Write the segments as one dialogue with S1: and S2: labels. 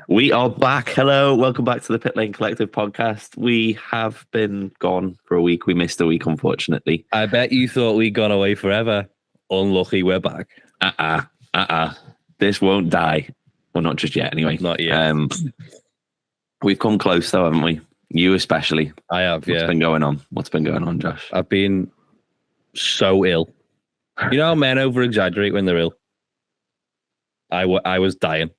S1: We are back. Hello, welcome back to the Pitlane Collective Podcast. We have been gone for a week. We missed a week, unfortunately.
S2: I bet you thought we'd gone away forever. Unlucky, we're back.
S1: This won't die. Well, not just yet, anyway.
S2: Not yet.
S1: We've come close, though, haven't we? You especially.
S2: I have, yeah.
S1: What's been going on? What's been going on, Josh?
S2: I've been so ill. You know how men over-exaggerate when they're ill? I was dying.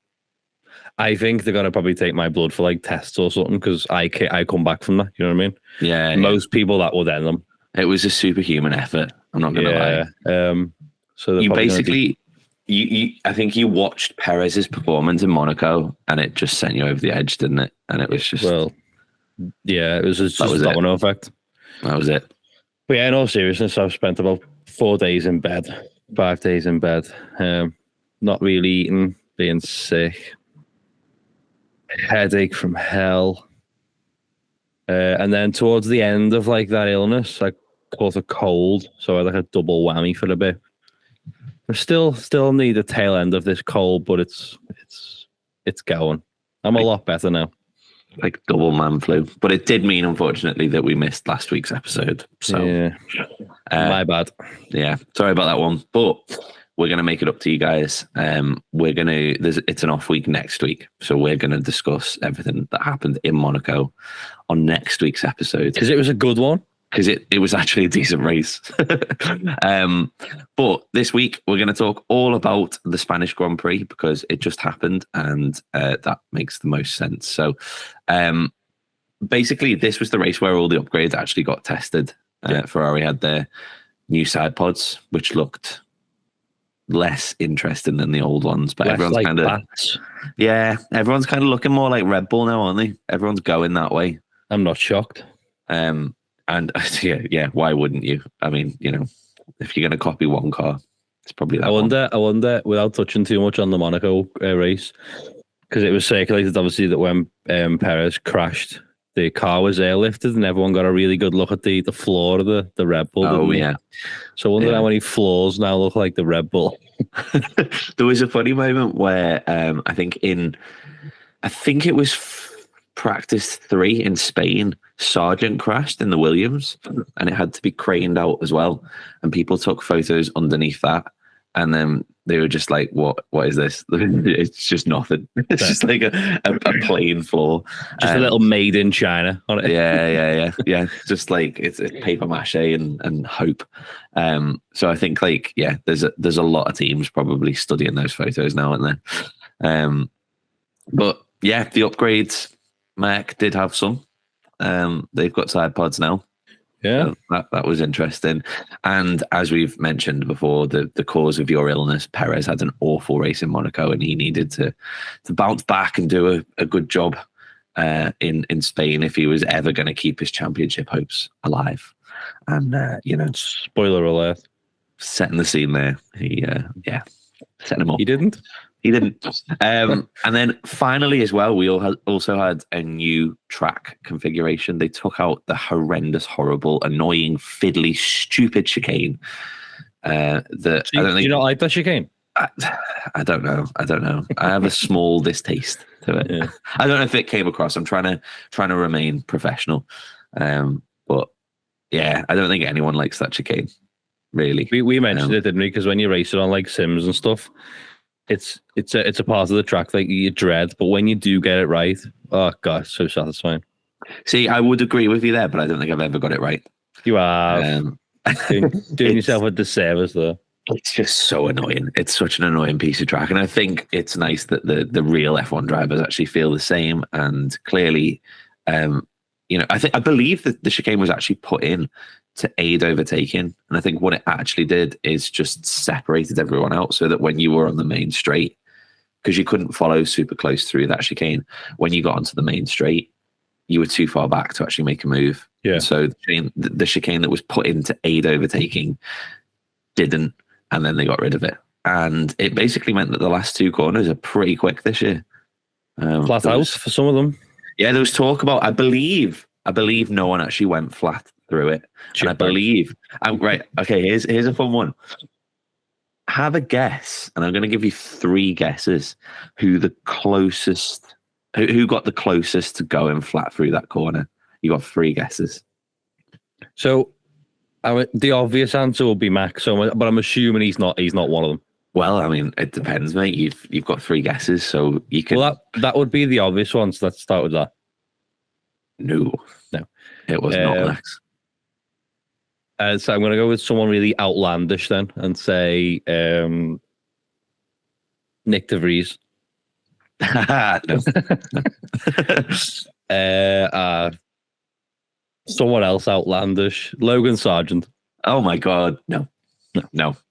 S2: I think they're going to probably take my blood for like tests or something because I come back from that. You know what I mean?
S1: Yeah.
S2: Most people that would end them.
S1: It was a superhuman effort. I'm not going to lie.
S2: So
S1: you basically, I think you watched Perez's performance in Monaco and it just sent you over the edge, didn't it? And it was just...
S2: Well, yeah, it was just a domino effect.
S1: That was it.
S2: But yeah, in all seriousness, I've spent about 5 days in bed. Not really eating, being sick. Headache from hell. And then towards the end of like that illness, I caught a cold. So I had like a double whammy for a bit. I still need the tail end of this cold, but it's going. I'm a lot better now.
S1: Like double man flu. But it did mean, unfortunately, that we missed last week's episode. So
S2: yeah. My bad.
S1: Yeah. Sorry about that one. But we're going to make it up to you guys. It's an off week next week. So we're going to discuss everything that happened in Monaco on next week's episode.
S2: Because it was a good one.
S1: Because it was actually a decent race. But this week, we're going to talk all about the Spanish Grand Prix because it just happened and that makes the most sense. So basically, this was the race where all the upgrades actually got tested. Ferrari had their new side pods, which looked less interesting than the old ones, but everyone's like everyone's kind of looking more like Red Bull now, aren't they? Everyone's going that way.
S2: I'm not shocked.
S1: And yeah, why wouldn't you? I mean, you know, if you're going to copy one car, it's probably that.
S2: I wonder, without touching too much on the Monaco race, because it was circulated obviously that when Perez crashed, the car was airlifted and everyone got a really good look at the floor of the Red Bull.
S1: Oh, yeah.
S2: So I wonder how many floors now look like the Red Bull.
S1: There was a funny moment where I think it was practice 3 in Spain, Sargent crashed in the Williams and it had to be craned out as well. And people took photos underneath that. And then they were just like, what is this? It's just nothing. It's just like a plain floor.
S2: Just a little made in China on it.
S1: Yeah. Just like it's paper mache and hope. So I think there's a lot of teams probably studying those photos now and then. But yeah, the upgrades, Mac did have some. They've got side pods now.
S2: Yeah,
S1: so that was interesting. And as we've mentioned before, the cause of your illness, Perez had an awful race in Monaco and he needed to bounce back and do a good job in Spain if he was ever going to keep his championship hopes alive. And,
S2: spoiler alert.
S1: Setting the scene there. He, setting him up.
S2: He didn't.
S1: And then finally as well, we also had a new track configuration. They took out the horrendous, horrible, annoying, fiddly, stupid chicane. I don't think
S2: you don't like that chicane.
S1: I don't know. I have a small distaste to it. Yeah. I don't know if it came across. I'm trying to remain professional. But yeah, I don't think anyone likes that chicane. Really.
S2: We mentioned it, didn't we? Because when you race it on like sims and stuff, it's a part of the track that you dread, but when you do get it right, oh god, so satisfying.
S1: See, I would agree with you there, but I don't think I've ever got it right.
S2: You have doing yourself a disservice there.
S1: It's just so annoying. It's such an annoying piece of track, and I think it's nice that the real F1 drivers actually feel the same. And clearly, I believe that the chicane was actually put in to aid overtaking. And I think what it actually did is just separated everyone out so that when you were on the main straight, because you couldn't follow super close through that chicane, when you got onto the main straight, you were too far back to actually make a move.
S2: Yeah.
S1: So the chicane that was put in to aid overtaking didn't, and then they got rid of it. And it basically meant that the last 2 corners are pretty quick this year.
S2: Flat out for some of them.
S1: Yeah, there was talk about, I believe no one actually went flat through it. And I believe, right, okay, here's a fun one. Have a guess, and I'm going to give you 3 guesses, who the closest Who got the closest to going flat through that corner? You got 3 guesses.
S2: So, the obvious answer will be Max. But I'm assuming he's not one of them.
S1: Well, I mean, it depends, mate. You've got 3 guesses, so you can.
S2: Well, that would be the obvious one. So let's start with that.
S1: No, it was not Max.
S2: So I'm going to go with someone really outlandish then, and say Nick de Vries.
S1: No.
S2: Someone else outlandish. Logan Sargent.
S1: Oh my God, no.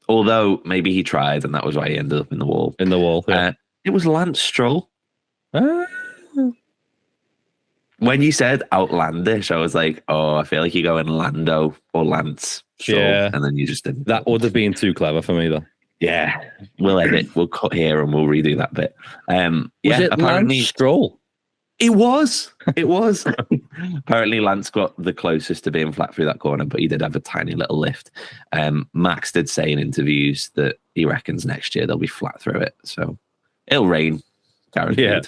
S1: Although maybe he tried, and that was why he ended up in the wall.
S2: Yeah.
S1: It was Lance Stroll. When you said outlandish, I was like, oh, I feel like you're going Lando or Lance Stroll, and then you just didn't.
S2: That would have been too clever for me, though.
S1: Yeah, we'll edit. We'll cut here and we'll redo that bit.
S2: Was it
S1: apparently
S2: Lance Stroll?
S1: It was. Apparently, Lance got the closest to being flat through that corner, but he did have a tiny little lift. Max did say in interviews that he reckons next year they'll be flat through it. So it'll rain, guaranteed. Yeah.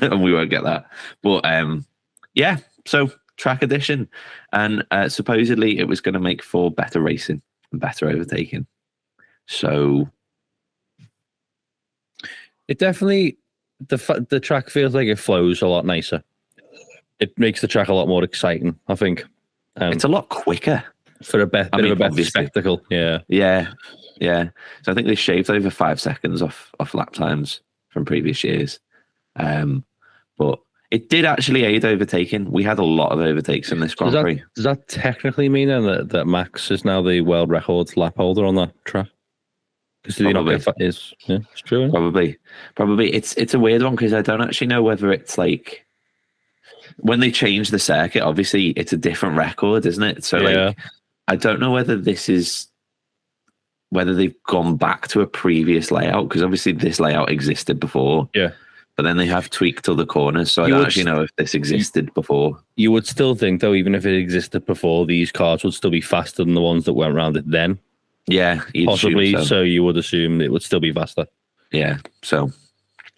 S1: And we won't get that. But yeah, so track edition. And supposedly it was going to make for better racing and better overtaking. So
S2: it definitely... The track feels like it flows a lot nicer. It makes the track a lot more exciting, I think.
S1: It's a lot quicker
S2: for a bit of a better spectacle. Yeah. So I think they shaved over 5 seconds off lap times from previous years. But it did actually aid overtaking. We had a lot of overtakes in this Grand Prix. Does that technically mean then that Max is now the world record lap holder on that track? Because it's true.
S1: Probably. It's a weird one because I don't actually know whether it's like when they change the circuit. Obviously, it's a different record, isn't it? So like, I don't know whether they've gone back to a previous layout because obviously this layout existed before.
S2: Yeah.
S1: But then they have tweaked other corners, so I don't actually know if this existed before.
S2: You would still think, though, even if it existed before, these cars would still be faster than the ones that went around it then.
S1: Yeah,
S2: possibly. So you would assume it would still be faster.
S1: Yeah. So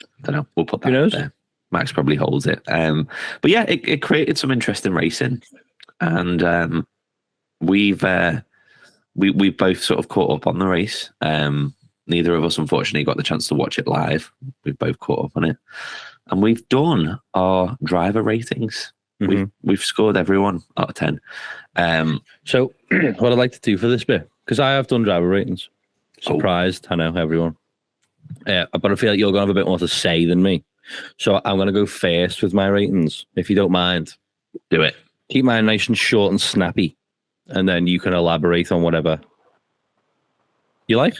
S1: I don't know. We'll put that out there. Max probably holds it. But yeah, it created some interesting racing, and we've both sort of caught up on the race. Neither of us, unfortunately, got the chance to watch it live. We've both caught up on it, and we've done our driver ratings. Mm-hmm. We've scored everyone out of 10.
S2: So what I'd like to do for this bit, because I have done driver ratings. Surprised, I know, everyone. But I feel like you're going to have a bit more to say than me. So I'm going to go first with my ratings, if you don't mind.
S1: Do it.
S2: Keep mine nice and short and snappy, and then you can elaborate on whatever you like.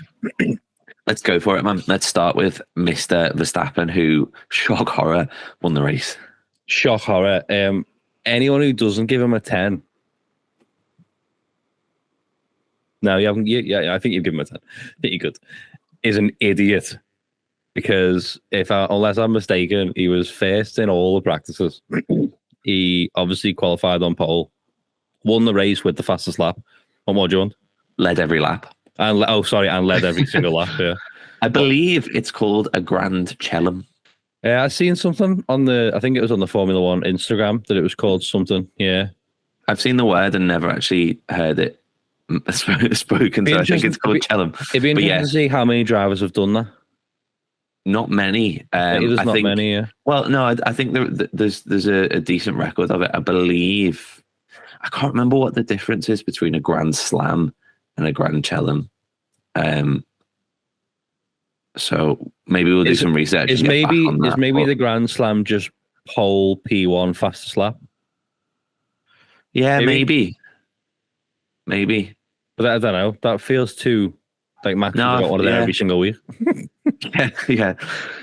S1: Let's go for it, man. Let's start with Mr. Verstappen, who, shock horror, won the race.
S2: Shock horror. Anyone who doesn't give him a 10. No, you haven't. Yeah, I think you've given him a 10. I think you could. Is an idiot. Because unless I'm mistaken, he was first in all the practices. He obviously qualified on pole, won the race with the fastest lap. What more do you want?
S1: Led every lap.
S2: And led every single lap. Yeah,
S1: I believe it's called a Grand Chelem.
S2: Yeah, I've seen something I think it was on the Formula One Instagram that it was called something. Yeah,
S1: I've seen the word and never actually heard it spoken. So I think it's called Chelem.
S2: It'd be interesting to see how many drivers have done that.
S1: Not many.
S2: There's not many. Yeah.
S1: Well, no, I think there's a decent record of it. I believe. I can't remember what the difference is between a Grand Slam and a Grand Chelem. So maybe we'll do some research.
S2: Is maybe the Grand Slam just pole P1 fastest lap?
S1: Yeah, maybe.
S2: But I don't know. That feels too like Max got one of them every single week.
S1: yeah.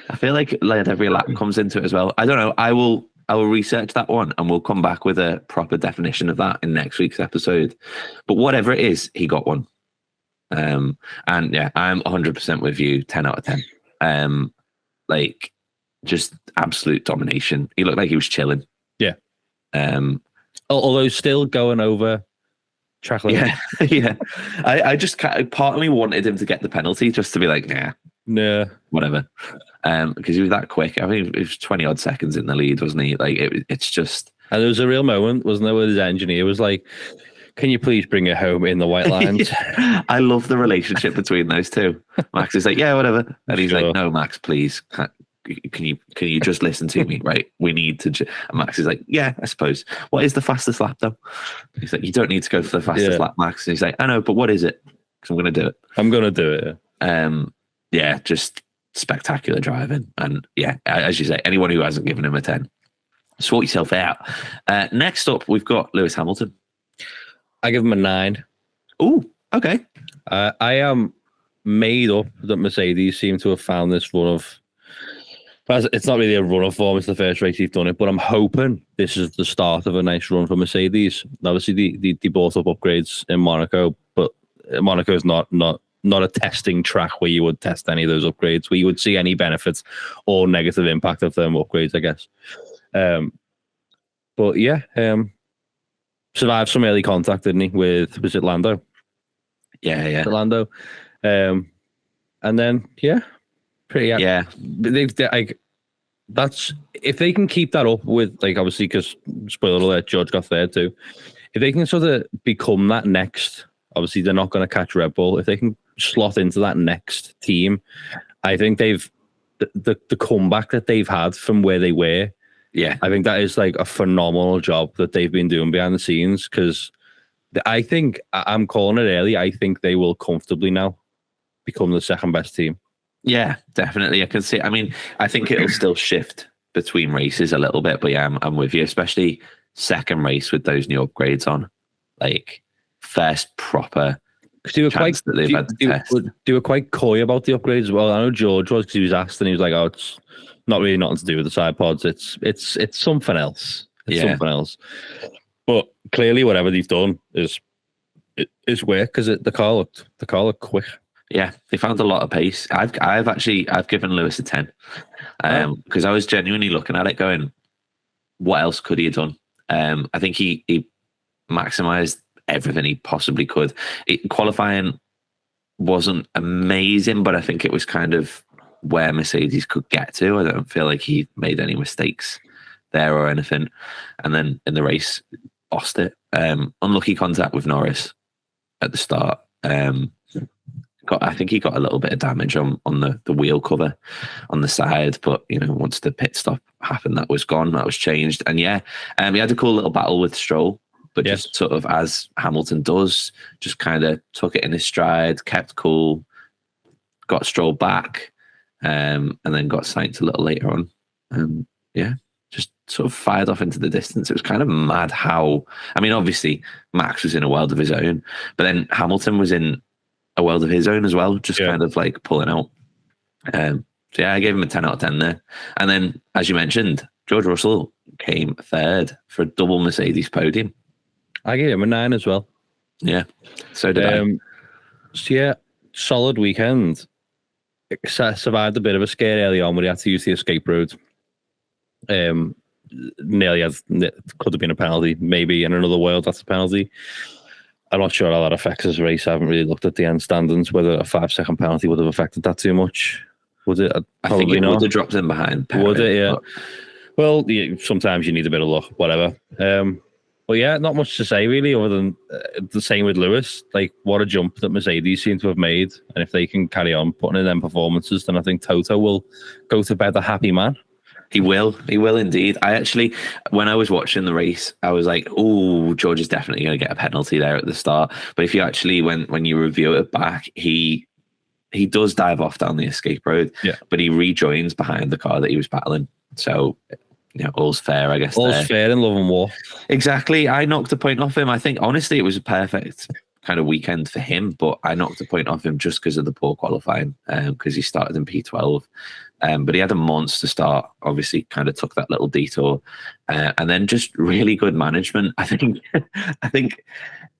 S1: I feel like every lap comes into it as well. I don't know. I will research that one and we'll come back with a proper definition of that in next week's episode. But whatever it is, he got one. And yeah, I'm 100% with you. 10 out of 10. Like just absolute domination. He looked like he was chilling.
S2: Yeah. Although still going over track limit.
S1: Yeah. I just part of me wanted him to get the penalty just to be like, nah.
S2: Yeah.
S1: Whatever. Because he was that quick. I mean, it was 20 odd seconds in the lead, wasn't he? Like it's just.
S2: And there was a real moment, wasn't there, where his engineer was like, "Can you please bring it home in the white lines?"
S1: Yeah. I love the relationship between those two. Max is like, "Yeah, whatever," and he's like, "No, Max, please, can you just listen to me? Right? We need to." And Max is like, "Yeah, I suppose. What is the fastest lap though?" He's like, "You don't need to go for the fastest lap, Max." And he's like, "I know, but what is it? Because I'm going to do it.
S2: I'm going to do it."
S1: Yeah, just spectacular driving, and yeah, as you say, anyone who hasn't given him a 10. Sort yourself out. Next up, we've got Lewis Hamilton.
S2: I give him a 9.
S1: Oh, okay.
S2: I am made up that Mercedes seem to have found this run of. It's not really a run of form. It's the first race he's done it, but I'm hoping this is the start of a nice run for Mercedes. Obviously, they bought up upgrades in Monaco, but Monaco is not a testing track where you would test any of those upgrades, where you would see any benefits or negative impact of them upgrades, I guess. But yeah, survived some early contact, didn't he? Was it Lando?
S1: Yeah.
S2: Lando. And then pretty.
S1: Yeah.
S2: That's if they can keep that up with, like, obviously, because spoiler alert, George got third too. If they can sort of become that next, obviously they're not going to catch Red Bull. If they can slot into that next team, I think they've the comeback that they've had from where they were. Yeah, I think that is like a phenomenal job that they've been doing behind the scenes, because I think I'm calling it early. I think they will comfortably now become the second best team.
S1: Yeah, definitely. I can see. I mean, I think it'll still shift between races a little bit, but yeah, I'm with you. Especially second race with those new upgrades on, like first proper.
S2: Because they were quite coy about the upgrades as well. I know George was, because he was asked and he was like, "Oh, it's not really nothing to do with the side pods. It's something else. It's something else." But clearly, whatever they've done is work, because the car looked quick.
S1: Yeah, they found a lot of pace. I've given Lewis a 10, because I was genuinely looking at it going, what else could he have done? I think he maximized everything he possibly could. Qualifying wasn't amazing, but I think it was kind of where Mercedes could get to. I don't feel like he made any mistakes there or anything. And then in the race, lost it. Unlucky contact with Norris at the start. I think he got a little bit of damage on the wheel cover on the side, but once the pit stop happened, that was gone. That was changed, and he had a cool little battle with Stroll, but just sort of as Hamilton does, just kind of took it in his stride, kept cool, got Stroll back, and then got sanked a little later on. Just sort of fired off into the distance. It was kind of mad how. I mean, obviously Max was in a world of his own, but then Hamilton was in a world of his own as well, just kind of like pulling out. So I gave him a 10 out of 10 there. And then, as you mentioned, George Russell came third for a double Mercedes podium.
S2: I gave him a 9 as well.
S1: Yeah, so did I.
S2: So yeah, solid weekend. Survived a bit of a scare early on when he had to use the escape road. Could have been a penalty. Maybe in another world that's a penalty. I'm not sure how that affects his race. I haven't really looked at the end standings, whether a 5-second penalty would have affected that too much. Would it?
S1: I think it would have dropped him behind.
S2: Would it? Yeah. Well, sometimes you need a bit of luck, whatever. But yeah, not much to say really, other than the same with Lewis. Like, what a jump that Mercedes seem to have made. And if they can carry on putting in them performances, then I think Toto will go to bed a happy man.
S1: He will indeed. I actually, when I was watching the race, I was like, "Oh, George is definitely going to get a penalty there at the start." But if you actually, when you review it back, he does dive off down the escape road, but he rejoins behind the car that he was battling. So, all's fair, I guess.
S2: All's fair in love and war.
S1: Exactly. I knocked a point off him. I think honestly, it was a perfect kind of weekend for him, but I knocked a point off him just because of the poor qualifying, because he started in P12. But he had a monster start, obviously kind of took that little detour, and then just really good management. I think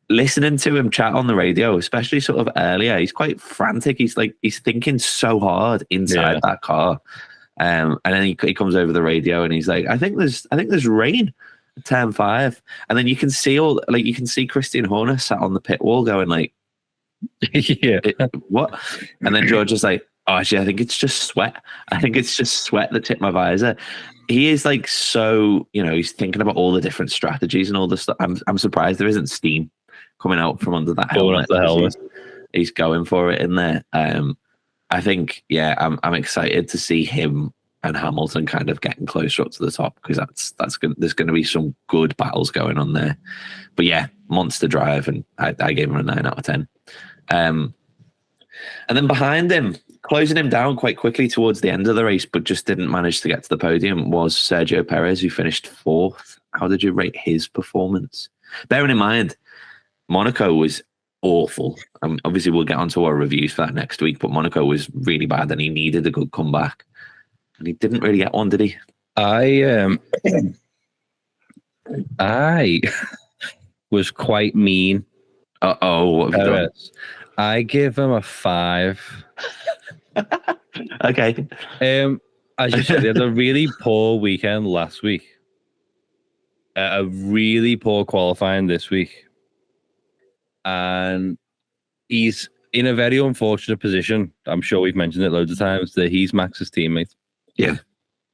S1: listening to him chat on the radio, especially sort of earlier, he's quite frantic. He's thinking so hard inside that car. And then he comes over the radio and he's like, I think there's rain at turn 5. And then you can see Christian Horner sat on the pit wall going like, what? And then George is like, Oh, actually, I think it's just sweat. I think it's just sweat that tipped my visor. He is like so, he's thinking about all the different strategies and all this stuff. I'm surprised there isn't steam coming out from under that
S2: Going
S1: helmet.
S2: off the helmet.
S1: He's going for it in there. I think, I'm excited to see him and Hamilton kind of getting closer up to the top, because that's good. There's going to be some good battles going on there. But yeah, monster drive, and I gave him a 9 out of 10. And then behind him, closing him down quite quickly towards the end of the race, but just didn't manage to get to the podium, was Sergio Perez, who finished 4th. How did you rate his performance? Bearing in mind, Monaco was awful. Obviously, we'll get onto our reviews for that next week, but Monaco was really bad, and he needed a good comeback. And he didn't really get one, did he?
S2: I was quite mean.
S1: What have you done?
S2: I give him a 5.
S1: Okay.
S2: As you said, he had a really poor weekend last week. A really poor qualifying this week. And he's in a very unfortunate position. I'm sure we've mentioned it loads of times, that he's Max's teammate.
S1: Yeah.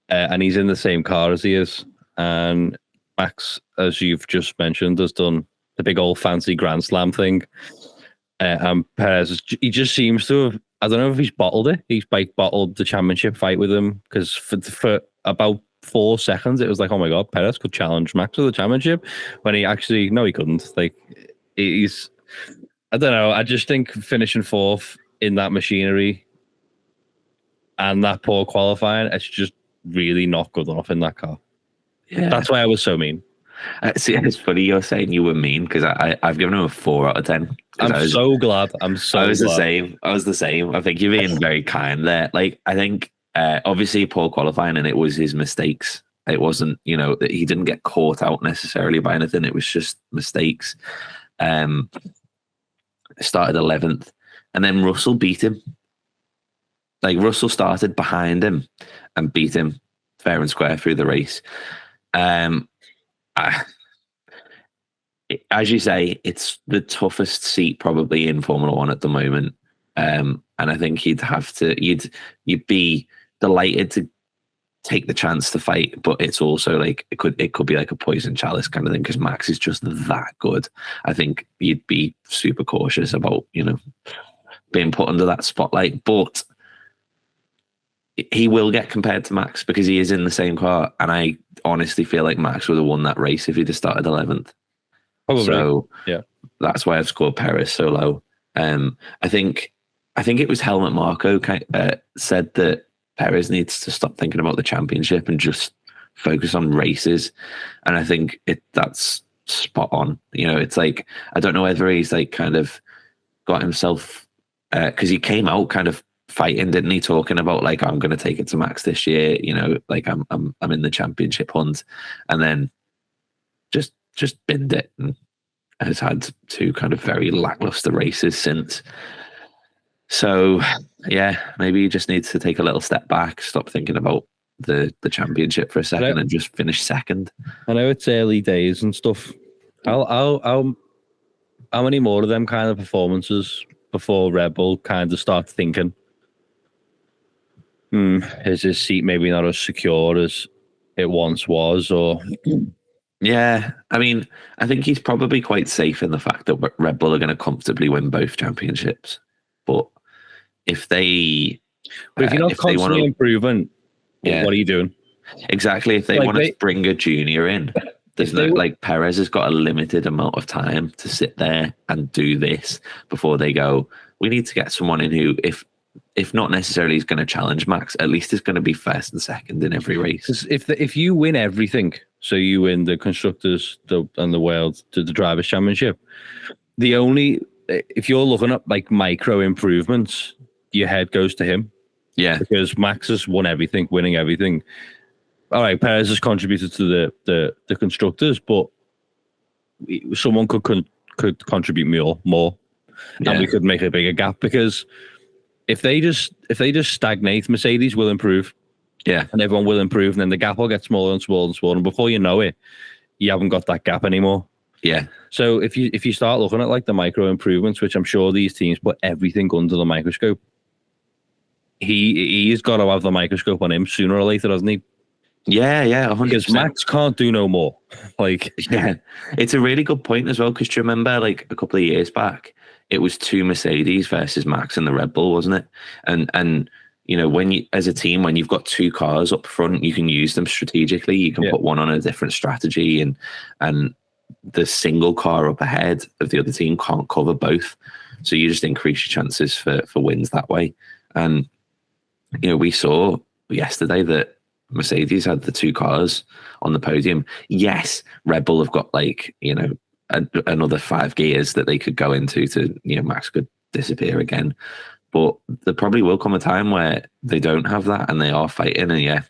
S2: And he's in the same car as he is. And Max, as you've just mentioned, has done the big old fancy Grand Slam thing. And Perez, he just seems to have, I don't know if he's bottled it. He's bottled the championship fight with him, because for about 4 seconds, it was like, oh my God, Perez could challenge Max for the championship. When he actually, no, he couldn't. Like, he's, I don't know. I just think finishing 4th in that machinery and that poor qualifying, it's just really not good enough in that car.
S1: Yeah.
S2: That's why I was so mean.
S1: See, it's funny you're saying you were mean, because I've given him a 4 out of 10.
S2: I'm so glad. I was
S1: the same. I was the same. I think you're being very kind there. Like, I think obviously poor qualifying, and it was his mistakes. It wasn't, that he didn't get caught out necessarily by anything. It was just mistakes. Started 11th, and then Russell beat him. Like, Russell started behind him and beat him fair and square through the race. As you say, it's the toughest seat probably in Formula One at the moment, and I think you'd be delighted to take the chance to fight, but it's also like it could be like a poison chalice kind of thing, because Max is just that good. I think you'd be super cautious about being put under that spotlight, but he will get compared to Max because he is in the same car, and I honestly feel like Max would have won that race if he'd have started 11th.
S2: Probably.
S1: So
S2: yeah,
S1: that's why I've scored Perez so low. I think it was Helmut Marko said that Perez needs to stop thinking about the championship and just focus on races, and I think that's spot on. It's like, I don't know whether he's like kind of got himself, because he came out kind of fighting, didn't he, talking about like, I'm going to take it to Max this year, like I'm in the championship hunt, and then just binned it, and has had 2 kind of very lackluster races since. So yeah, maybe he just needs to take a little step back, stop thinking about the championship for a second, and just finish second.
S2: I know it's early days and stuff. How many more of them kind of performances before Red Bull kind of start thinking, is his seat maybe not as secure as it once was? Or
S1: yeah, I mean, I think he's probably quite safe in the fact that Red Bull are going to comfortably win both championships. But if you're not
S2: constantly improving, what are you doing?
S1: Exactly. If they want to bring a junior in, there's like Perez has got a limited amount of time to sit there and do this before they go, we need to get someone in who, if not necessarily is going to challenge Max, at least is going to be first and second in every race.
S2: If you win everything, so you win the constructors and the world, the drivers' championship, if you're looking at like micro improvements, your head goes to him.
S1: Yeah,
S2: because Max has won everything, winning everything. All right, Perez has contributed to the constructors, but someone could contribute more, and we could make a bigger gap. Because if they just stagnate, Mercedes will improve, and everyone will improve, and then the gap will get smaller and smaller and smaller, and before you know it, you haven't got that gap anymore.
S1: Yeah.
S2: So if you start looking at like the micro improvements, which I'm sure these teams put everything under the microscope, he's got to have the microscope on him sooner or later, hasn't he?
S1: Yeah, 100%.
S2: Because Max can't do no more. Like,
S1: yeah, it's a really good point as well. Because do you remember, like a couple of years back, it was 2 Mercedes versus Max and the Red Bull, wasn't it? And you know, when you, as a team, when you've got 2 cars up front, you can use them strategically. You can put one on a different strategy, and the single car up ahead of the other team can't cover both. So you just increase your chances for wins that way. And you know, we saw yesterday that Mercedes had the 2 cars on the podium. Yes, Red Bull have got, like, you know, another 5 gears that they could go into to, you know, Max could disappear again. But there probably will come a time where they don't have that and they are fighting. And yeah,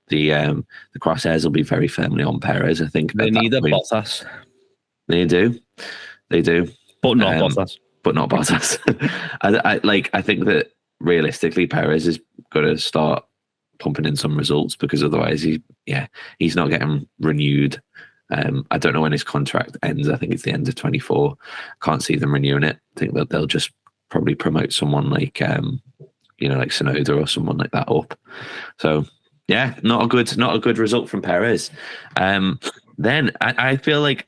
S1: the crosshairs will be very firmly on Perez. I think
S2: they need a Bottas.
S1: They do,
S2: but not Bottas.
S1: But not Bottas. I think that realistically, Perez is going to start pumping in some results, because otherwise he's not getting renewed. I don't know when his contract ends. I think it's the end of 2024. Can't see them renewing it. I think that they'll just probably promote someone like you know, like Tsunoda or someone like that up. So yeah, not a good result from Perez. Then I feel like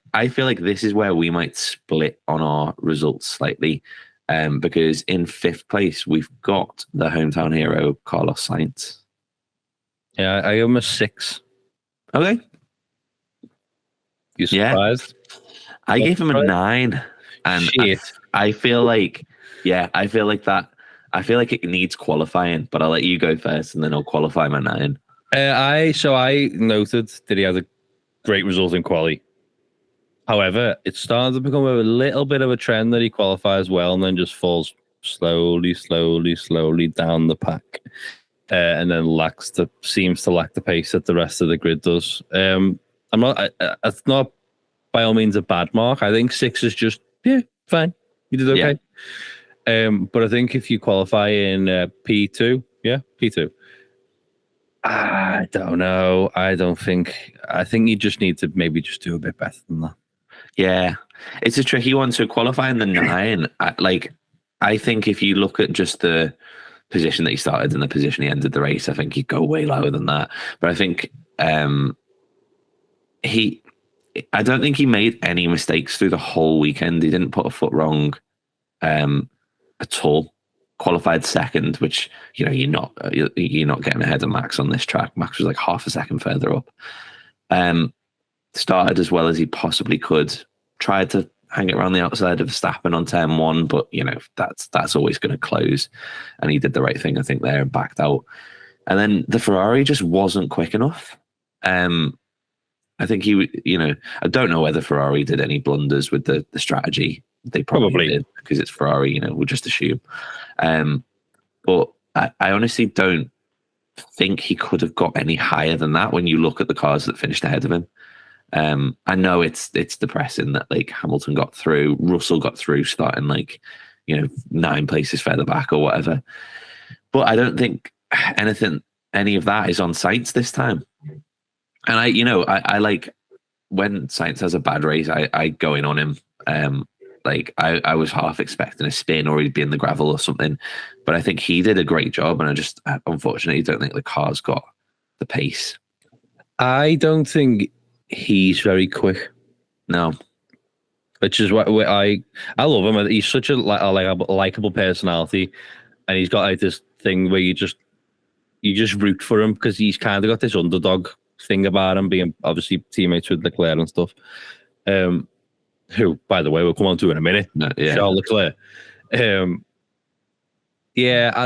S1: this is where we might split on our results slightly, because in 5th place we've got the hometown hero Carlos Sainz.
S2: Yeah, I give him a 6.
S1: Okay.
S2: You surprised?
S1: Yeah. I gave him a 9. And I feel like that. I feel like it needs qualifying, but I'll let you go first and then I'll qualify my 9.
S2: I noted that he had a great result in quali. However, it started to become a little bit of a trend that he qualifies well and then just falls slowly down the pack. And then seems to lack the pace that the rest of the grid does. It's not by all means a bad mark. I think 6 is just fine. You did okay. Yeah. But I think if you qualify in P2, P2. I don't know. I think you just need to maybe just do a bit better than that.
S1: Yeah, it's a tricky one. So qualifying the 9, I think if you look at just the position that he started and the position he ended the race, I think he'd go way lower than that. But I think I don't think he made any mistakes through the whole weekend. He didn't put a foot wrong at all. Qualified 2nd, which, you know, you're not getting ahead of Max on this track. Max was like half a second further up. Started as well as he possibly could. Tried to hang it around the outside of Verstappen on turn 1, but you know, that's always going to close. And he did the right thing, I think, there, and backed out. And then the Ferrari just wasn't quick enough. I think I don't know whether Ferrari did any blunders with the strategy. They probably did, because it's Ferrari, you know, we'll just assume. But I honestly don't think he could have got any higher than that when you look at the cars that finished ahead of him. I know it's depressing that, like, Hamilton got through, Russell got through starting, like, you know, 9 places further back or whatever. But I don't think any of that is on Sainz this time. And I like when Sainz has a bad race, I go in on him. I was half expecting a spin or he'd be in the gravel or something, but I think he did a great job, and I just unfortunately don't think the car's got the pace.
S2: I don't think he's very quick.
S1: No.
S2: Which is what I love him. He's such a likable personality, and he's got like this thing where you just root for him because he's kind of got this underdog thing about him, being obviously teammates with Leclerc and stuff. Who, by the way, we'll come on to in a minute. Charles Leclerc. I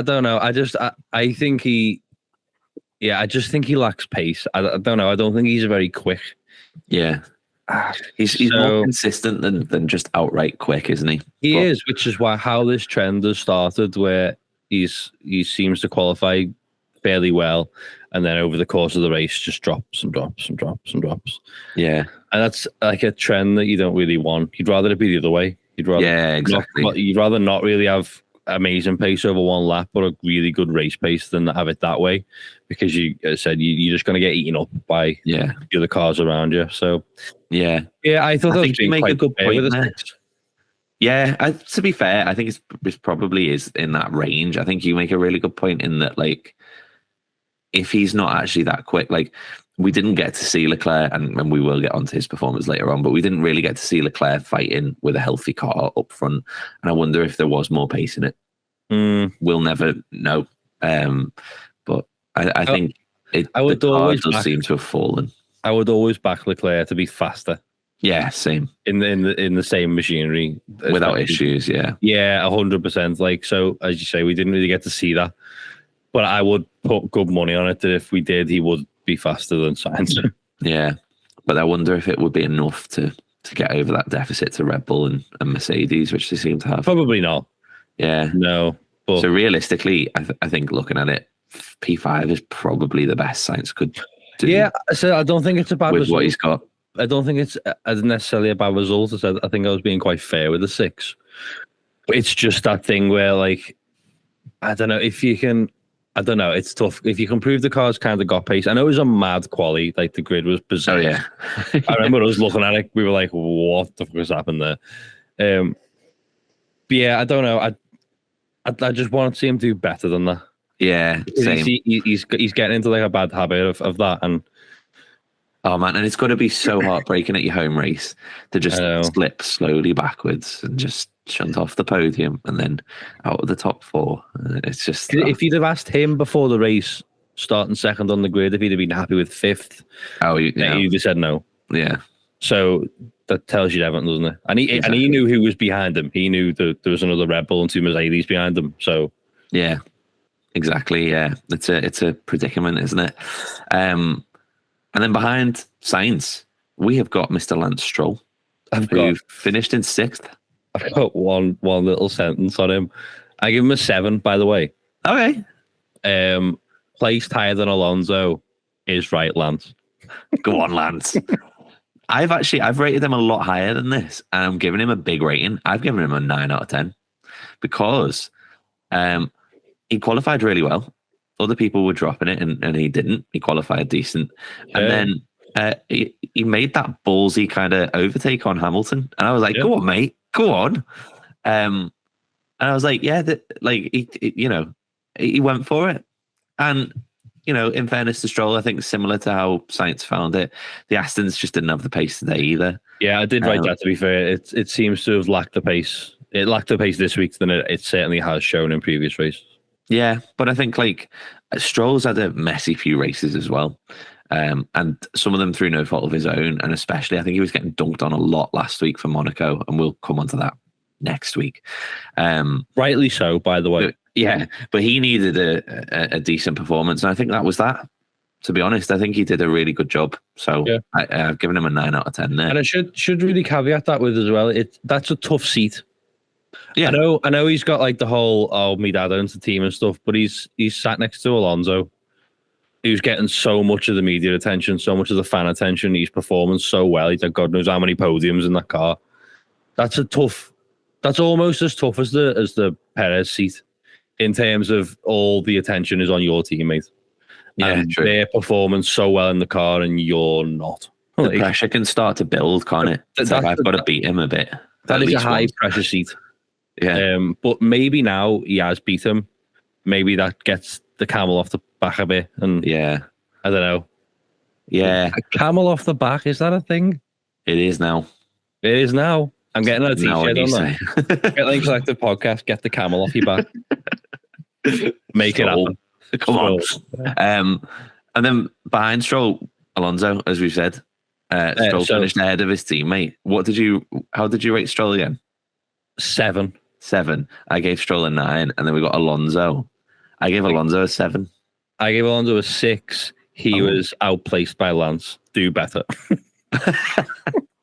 S2: don't know. I think I just think he lacks pace. I don't know. I don't think he's very quick. Yeah.
S1: He's more consistent than just outright quick, isn't he?
S2: He is, which is how this trend has started, where he seems to qualify fairly well, and then over the course of the race just drops and drops and drops and drops.
S1: Yeah.
S2: And that's like a trend that you don't really want. You'd rather it be the other way. You'd rather not really have amazing pace over one lap, but a really good race pace than have it that way, because you're just going to get eaten up by the other cars around you. So I thought that was
S1: you make a good point there. Yeah, to be fair, I think it's probably is in that range. I think you make a really good point in that, like, if he's not actually that quick, like, we didn't get to see Leclerc, and we will get onto his performance later on, but we didn't really get to see Leclerc fighting with a healthy car up front. And I wonder if there was more pace in it. We'll never know. But I think the car does seem to have fallen.
S2: I would always back Leclerc to be faster.
S1: Yeah, same.
S2: In the same machinery.
S1: Without issues, yeah.
S2: Yeah, 100%. Like, so, as you say, we didn't really get to see that. But I would put good money on it that if we did, he would be faster than Sainz.
S1: Yeah. But I wonder if it would be enough to get over that deficit to Red Bull and Mercedes, which they seem to have.
S2: Probably not.
S1: Yeah.
S2: No. But
S1: so realistically, I think looking at it, P5 is probably the best Sainz could do.
S2: Yeah, so I don't think it's a bad
S1: result. What he's got.
S2: I don't think it's necessarily a bad result. I think I was being quite fair with the 6. But it's just that thing where, like, I don't know if you can. I don't know. It's tough. If you can prove the car's kind of got pace. I know it was a mad quali. Like, the grid was bizarre.
S1: Oh, yeah.
S2: I remember us looking at it. We were like, what the fuck has happened there? But yeah, I don't know. I just want to see him do better than that.
S1: Yeah, same.
S2: He's getting into, like, a bad habit of that. And
S1: oh, man. And it's got to be so heartbreaking at your home race to just slip slowly backwards and just shunt off the podium and then out of the top 4. It's just...
S2: If you'd have asked him before the race, starting second on the grid, if he'd have been happy with 5th, he'd have said no.
S1: Yeah.
S2: So that tells you everything, doesn't it? And he knew who was behind him. He knew that there was another Red Bull and 2 Mercedes behind him. So
S1: yeah, exactly. Yeah, it's a predicament, isn't it? And then behind Sainz, we have got Mr. Lance Stroll, who finished in 6th.
S2: I've got one little sentence on him. I give him a 7, by the way.
S1: Okay.
S2: Placed higher than Alonso is right, Lance.
S1: Go on, Lance. I've rated him a lot higher than this, and I'm giving him a big rating. I've given him a 9 out of 10 because he qualified really well. Other people were dropping it, and he didn't. He qualified decent, and then he made that ballsy kind of overtake on Hamilton, and I was like, "Go on, mate, go on." And I was like, "Yeah, he went for it." And in fairness to Stroll, I think similar to how Sainz found it, the Astons just didn't have the pace today either.
S2: Yeah, I did write that, to be fair. It seems to have lacked the pace. It lacked the pace this week than it certainly has shown in previous races.
S1: Yeah, but I think, like, Stroll's had a messy few races as well. And some of them through no fault of his own. And especially, I think he was getting dunked on a lot last week for Monaco. And we'll come on to that next week.
S2: Rightly so, by the way.
S1: But he needed a decent performance. And I think that was that. To be honest, I think he did a really good job. So I've given him a 9 out of 10 there.
S2: And I should really caveat that with as well. That's a tough seat. Yeah, I know he's got, like, the whole me dad owns the team and stuff, but he's sat next to Alonso, who's getting so much of the media attention, so much of the fan attention. He's performing so well. He's got God knows how many podiums in that car. That's almost as tough as the Perez seat in terms of all the attention is on your teammate.
S1: Yeah,
S2: and they're performing so well in the car and you're not.
S1: The pressure can start to build, can't it? I've got to beat him a bit.
S2: That is a high pressure seat.
S1: Yeah.
S2: But maybe now he has beat him. Maybe that gets the camel off the back a bit. And
S1: I
S2: don't know.
S1: Yeah.
S2: A camel off the back, is that a thing?
S1: It is now.
S2: It is now. I'm getting a t-shirt on that. Pitlane Collective Podcast, get the camel off your back. Make it happen.
S1: Come on. And then behind Stroll, Alonso, as we've said, Stroll finished ahead of his teammate. How did you rate Stroll again?
S2: 7.
S1: I gave Stroll a 9, and then we got Alonso. I gave Alonso a 7.
S2: I gave Alonso a 6. He was outplaced by Lance. Do better.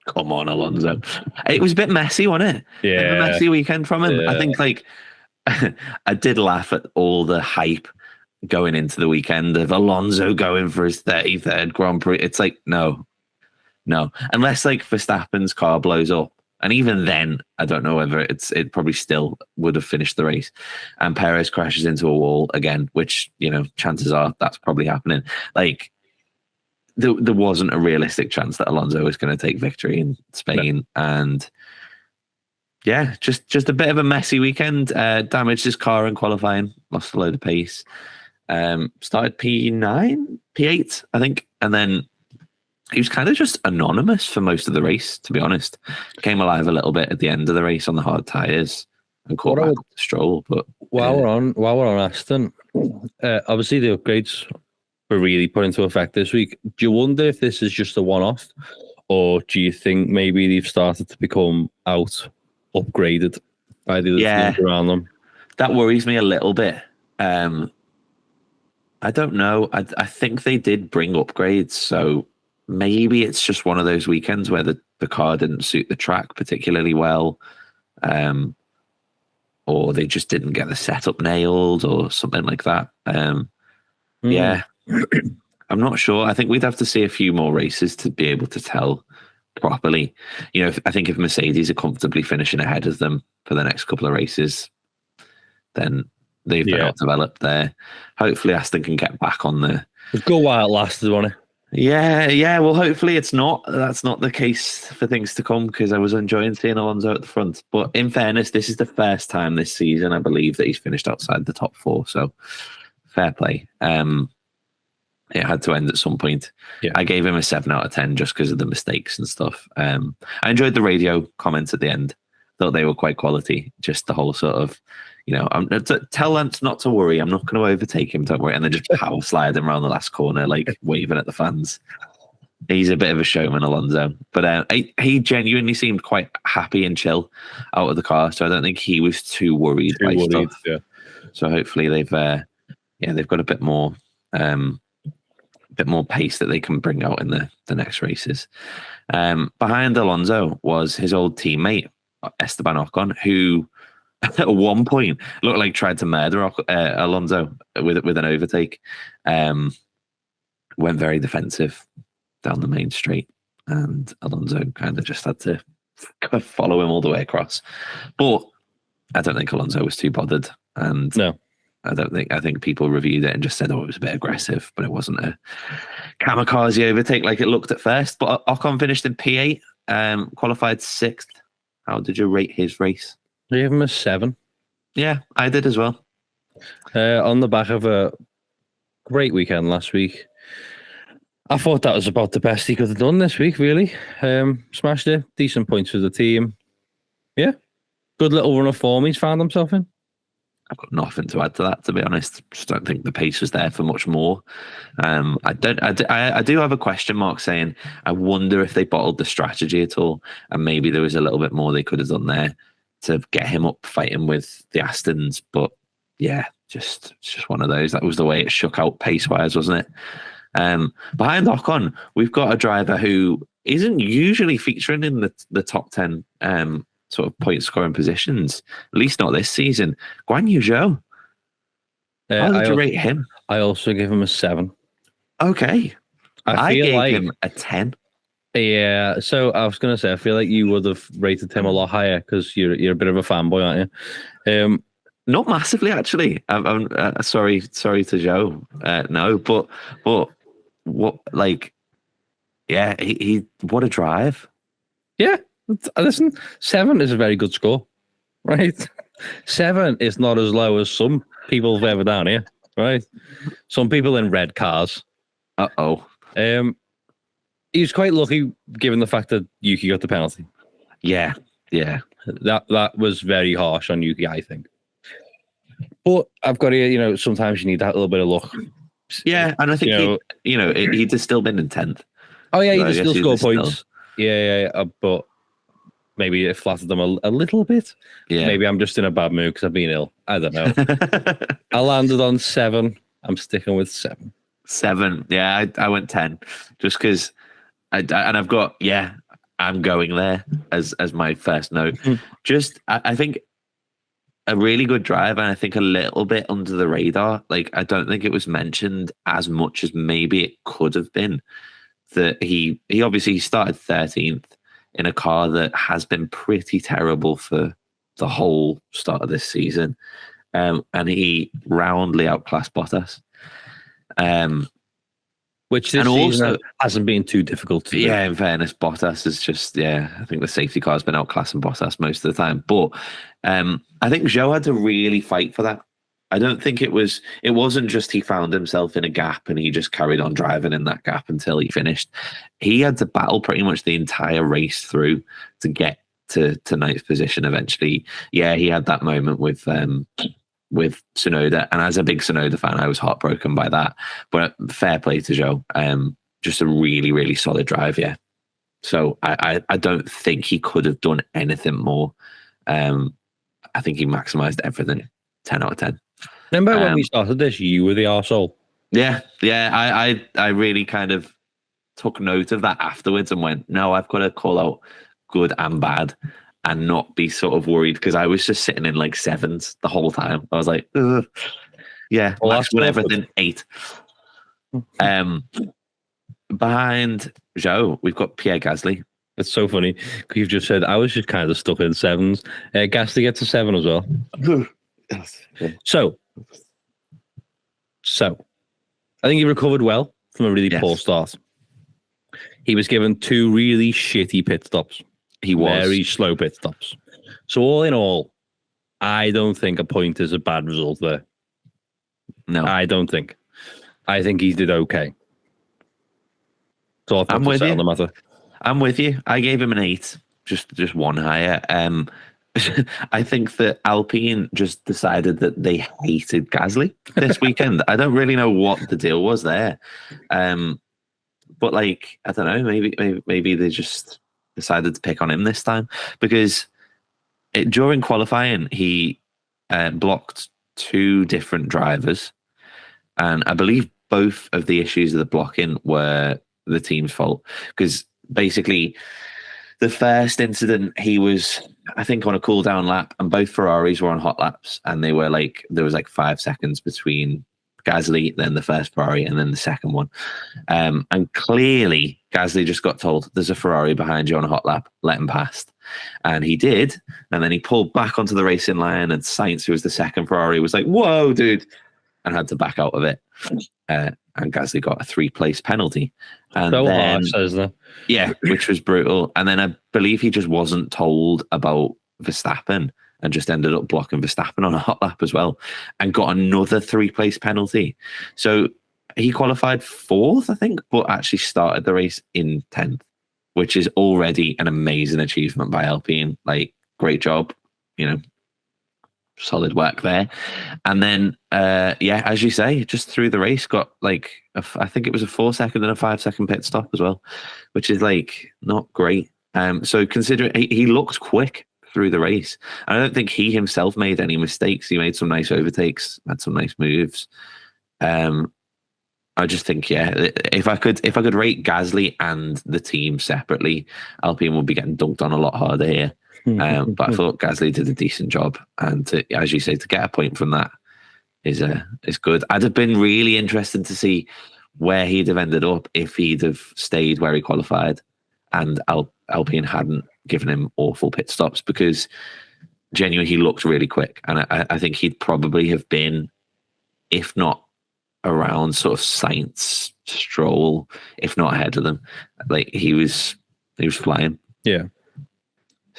S1: Come on, Alonso. It was a bit messy, wasn't it?
S2: Yeah.
S1: A messy weekend from him.
S2: Yeah.
S1: I think, like, I did laugh at all the hype going into the weekend of Alonso going for his 33rd Grand Prix. It's like, no. Unless, like, Verstappen's car blows up. And even then, I don't know whether it probably still would have finished the race. And Perez crashes into a wall again, which, chances are that's probably happening. Like, there wasn't a realistic chance that Alonso was going to take victory in Spain. No. And yeah, just a bit of a messy weekend. Damaged his car in qualifying, lost a load of pace. Started P9, P8, I think, and then he was kind of just anonymous for most of the race, to be honest. Came alive a little bit at the end of the race on the hard tyres and caught back up the Stroll. But
S2: while we're on Aston, obviously the upgrades were really put into effect this week. Do you wonder if this is just a one-off, or do you think maybe they've started to become upgraded by the other teams around them?
S1: That worries me a little bit. I don't know. I think they did bring upgrades, so maybe it's just one of those weekends where the car didn't suit the track particularly well, or they just didn't get the setup nailed or something like that. Yeah, I'm not sure. I think we'd have to see a few more races to be able to tell properly. You know, I think if Mercedes are comfortably finishing ahead of them for the next couple of races, then they've been well developed there. Hopefully Aston can get back on the...
S2: It's good while it lasted, wasn't it?
S1: Yeah. Well, hopefully that's not the case for things to come, because I was enjoying seeing Alonso at the front. But in fairness, this is the first time this season, I believe, that he's finished outside the top 4. So fair play. It had to end at some point. Yeah. I gave him a 7 out of 10 just because of the mistakes and stuff. I enjoyed the radio comments at the end. Thought they were quite quality. Just the whole sort of, you know, tell Lance not to worry. I'm not going to overtake him. Don't worry. And then just power slide him around the last corner, like waving at the fans. He's a bit of a showman, Alonso. But he genuinely seemed quite happy and chill out of the car. So I don't think he was too worried by stuff. Yeah. So hopefully they've got a bit more pace that they can bring out in the next races. Behind Alonso was his old teammate, Esteban Ocon, who at one point looked like tried to murder Alonso with an overtake. Went very defensive down the main straight, and Alonso kind of just had to follow him all the way across. But I don't think Alonso was too bothered, and no. I think people reviewed it and just said, it was a bit aggressive, but it wasn't a kamikaze overtake like it looked at first. But Ocon finished in P8, qualified 6th. How did you rate his race?
S2: I gave him a 7.
S1: Yeah, I did as well.
S2: On the back of a great weekend last week. I thought that was about the best he could have done this week, really. Smashed it. Decent points for the team. Yeah. Good little run of form he's found himself in.
S1: I've got nothing to add to that, to be honest. Just don't think the pace was there for much more. I do have a question mark saying, I wonder if they bottled the strategy at all, and maybe there was a little bit more they could have done there to get him up fighting with the Astons. But yeah, it's just one of those. That was the way it shook out pace-wise, wasn't it? Behind Ocon, we've got a driver who isn't usually featuring in the top 10 sort of point scoring positions, at least not this season. Guan Yu Zhou. How did you rate him?
S2: I also gave him a 7.
S1: Okay. I gave him a 10.
S2: Yeah, so I was going to say, I feel like you would have rated him a lot higher because you're a bit of a fanboy, aren't you?
S1: Not massively, actually. I'm sorry to Zhou. No, but what, like, yeah, he what a drive.
S2: Yeah. Listen, 7 is a very good score, right? 7 is not as low as some people have ever down here, right? Some people in red cars. He was quite lucky given the fact that Yuki got the penalty.
S1: Yeah.
S2: That was very harsh on Yuki, I think. But I've got to, sometimes you need that little bit of luck.
S1: Yeah, and I think he'd have still been in 10th.
S2: Oh yeah, he'd have still scored points. Yeah, but maybe it flattered them a little bit. Yeah. Maybe I'm just in a bad mood because I've been ill. I don't know. I landed on 7. I'm sticking with 7.
S1: 7. Yeah, I went 10 just because I'm going there as my first note. Just, I think a really good drive, and I think a little bit under the radar. Like, I don't think it was mentioned as much as maybe it could have been. That he obviously started 13th in a car that has been pretty terrible for the whole start of this season. And he roundly outclassed Bottas.
S2: which this
S1: And
S2: season
S1: also-
S2: hasn't been too difficult to do.
S1: Yeah, in fairness, Bottas is just, I think the safety car's been outclassing Bottas most of the time. But I think Zhou had to really fight for that. I don't think it wasn't just he found himself in a gap and he just carried on driving in that gap until he finished. He had to battle pretty much the entire race through to get to ninth position eventually. Yeah, he had that moment with Tsunoda, and as a big Tsunoda fan, I was heartbroken by that. But fair play to Zhou. Just a really, really solid drive, yeah. So I don't think he could have done anything more. I think he maximised everything. 10 out of 10.
S2: Remember when we started this, you were the arsehole?
S1: Yeah. I really kind of took note of that afterwards and went, no, I've got to call out good and bad and not be sort of worried, because I was just sitting in like sevens the whole time. I was like, ugh. Yeah,
S2: Well,
S1: Max won everything 8. Behind Zhou, we've got Pierre Gasly.
S2: It's so funny because you've just said I was just kind of stuck in sevens. Gasly gets a 7 as well. So I think he recovered well from a really poor start. He was given 2 really shitty pit stops.
S1: He was
S2: very slow pit stops. So all in all, I don't think a point is a bad result there.
S1: No,
S2: I don't think. I think he did okay. So
S1: I'm with you.
S2: On the matter.
S1: I'm with you. I gave him an 8, just one higher. I think that Alpine just decided that they hated Gasly this weekend. I don't really know what the deal was there, but like, I don't know. Maybe they just decided to pick on him this time, because during qualifying he blocked 2 different drivers, and I believe both of the issues of the blocking were the team's fault, because basically the first incident, he was, I think, on a cool down lap, and both Ferraris were on hot laps, and they were like, there was like 5 seconds between Gasly, then the first Ferrari, and then the second one. And clearly Gasly just got told, there's a Ferrari behind you on a hot lap, let him past. And he did, and then he pulled back onto the racing line, and Sainz, who was the second Ferrari, was like, whoa, dude, and had to back out of it. And Gasly got a 3-place penalty. And
S2: so
S1: then,
S2: harsh, isn't it?
S1: Yeah, which was brutal. And then I believe he just wasn't told about Verstappen and just ended up blocking Verstappen on a hot lap as well, and got another 3-place penalty. So he qualified 4th, I think, but actually started the race in 10th, which is already an amazing achievement by Alpine. Like, great job, solid work there. And then, as you say, just through the race, got like, I think it was a 4-second and a 5-second pit stop as well, which is like not great. So considering he looked quick through the race, I don't think he himself made any mistakes. He made some nice overtakes, had some nice moves. I just think, if I could rate Gasly and the team separately, Alpine would be getting dunked on a lot harder here. But I thought Gasly did a decent job, and as you say, to get a point from that is good. I'd have been really interested to see where he'd have ended up if he'd have stayed where he qualified, and Alpine hadn't given him awful pit stops, because genuinely he looked really quick, and I think he'd probably have been, if not around sort of Sainz, Stroll, if not ahead of them. Like, he was flying.
S2: Yeah.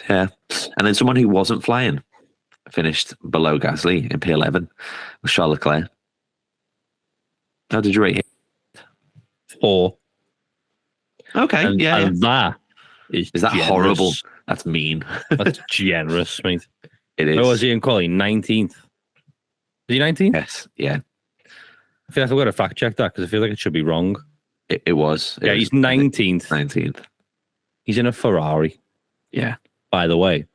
S1: And then someone who wasn't flying finished below Gasly in P11 with Charles Leclerc. How did you rate him?
S2: 4.
S1: Okay,
S2: and that is that generous.
S1: Horrible? That's mean.
S2: That's generous, mate.
S1: It is.
S2: Where was he in quality? 19th. Is he 19th?
S1: Yes, yeah.
S2: I feel like I've got to fact check that, because I feel like it should be wrong.
S1: It was.
S2: He's 19th.
S1: 19th.
S2: He's in a Ferrari.
S1: Yeah.
S2: By the way.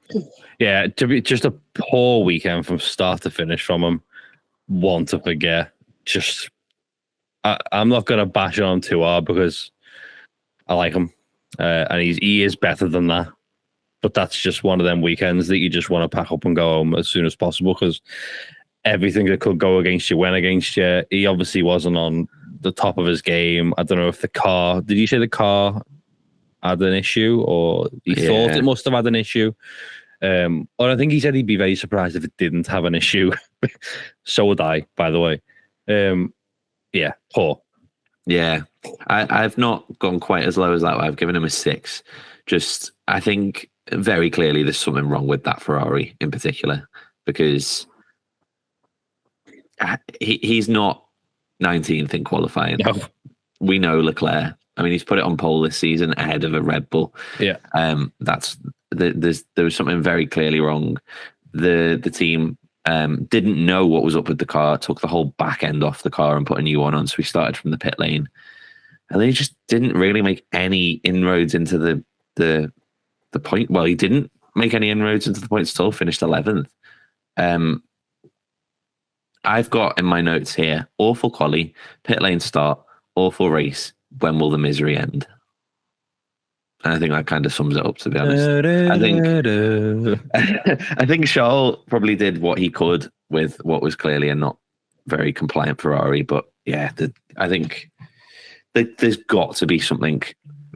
S2: Yeah, to be just a poor weekend from start to finish from him. One to forget. Just, I'm not going to bash on too hard, because I like him. And he is better than that. But that's just one of them weekends that you just want to pack up and go home as soon as possible, because everything that could go against you went against you. He obviously wasn't on the top of his game. I don't know if the car... Did you say the car had an issue, or he thought it must have had an issue? Or I think he said he'd be very surprised if it didn't have an issue. So would I, by the way. Poor.
S1: Yeah, I've not gone quite as low as that. I've given him a 6. Just, I think very clearly there's something wrong with that Ferrari in particular, because he's not 19th in qualifying.
S2: No.
S1: We know Leclerc. I mean, he's put it on pole this season ahead of a Red Bull.
S2: Yeah.
S1: There was something very clearly wrong. The team didn't know what was up with the car, took the whole back end off the car and put a new one on. So we started from the pit lane, and they just didn't really make any inroads into the point. Well, he didn't make any inroads into the points at all. Finished 11th. I've got in my notes here: awful quali, pit lane start, awful race. When will the misery end? And I think that kind of sums it up, to be honest. I think Charles probably did what he could with what was clearly a not very compliant Ferrari. But yeah, I think there's got to be something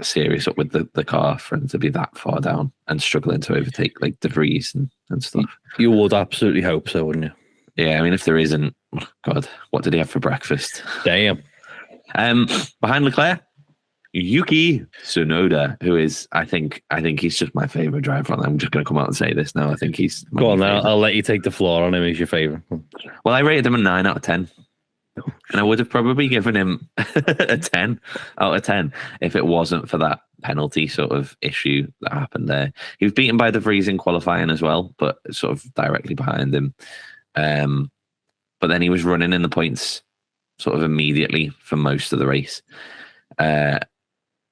S1: serious up with the car for him to be that far down and struggling to overtake like De Vries and stuff.
S2: You would absolutely hope so, wouldn't you?
S1: Yeah, I mean, if there isn't, oh God, what did he have for breakfast?
S2: Damn.
S1: Behind Leclerc, Yuki Tsunoda, who is, I think he's just my favorite driver. I'm just going to come out and say this now. I think he's.
S2: Go on now. I'll let you take the floor on him. He's your favorite.
S1: Well, I rated him a 9 out of 10. And I would have probably given him a 10 out of 10 if it wasn't for that penalty sort of issue that happened there. He was beaten by De Vries in qualifying as well, but sort of directly behind him. But then he was running in the points sort of immediately for most of the race.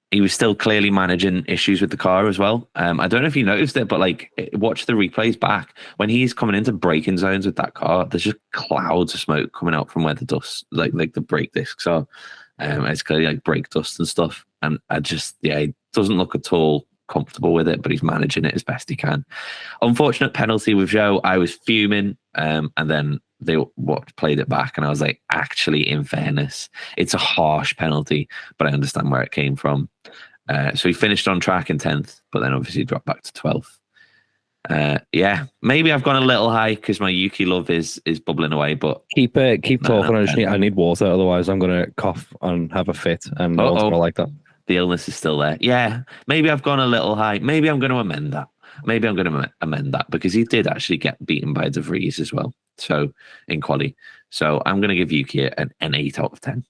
S1: He was still clearly managing issues with the car as well. I don't know if you noticed it, but like, watch the replays back. When he's coming into braking zones with that car, there's just clouds of smoke coming out from where the dust, like the brake discs are. It's clearly like brake dust and stuff. And he doesn't look at all comfortable with it, but he's managing it as best he can. Unfortunate penalty with Zhou. I was fuming, and then they played it back, and I was like, actually, in fairness, it's a harsh penalty, but I understand where it came from. So he finished on track in 10th, but then obviously dropped back to 12th. Yeah, maybe I've gone a little high because my Yuki love is bubbling away, but
S2: keep talking. I need water, otherwise I'm going to cough and have a fit, and I don't like that.
S1: The illness is still there. Yeah, maybe I've gone a little high. Maybe I'm going to amend that. Because he did actually get beaten by De Vries as well. So in quali. So I'm going to give Yuki an 8 out of 10.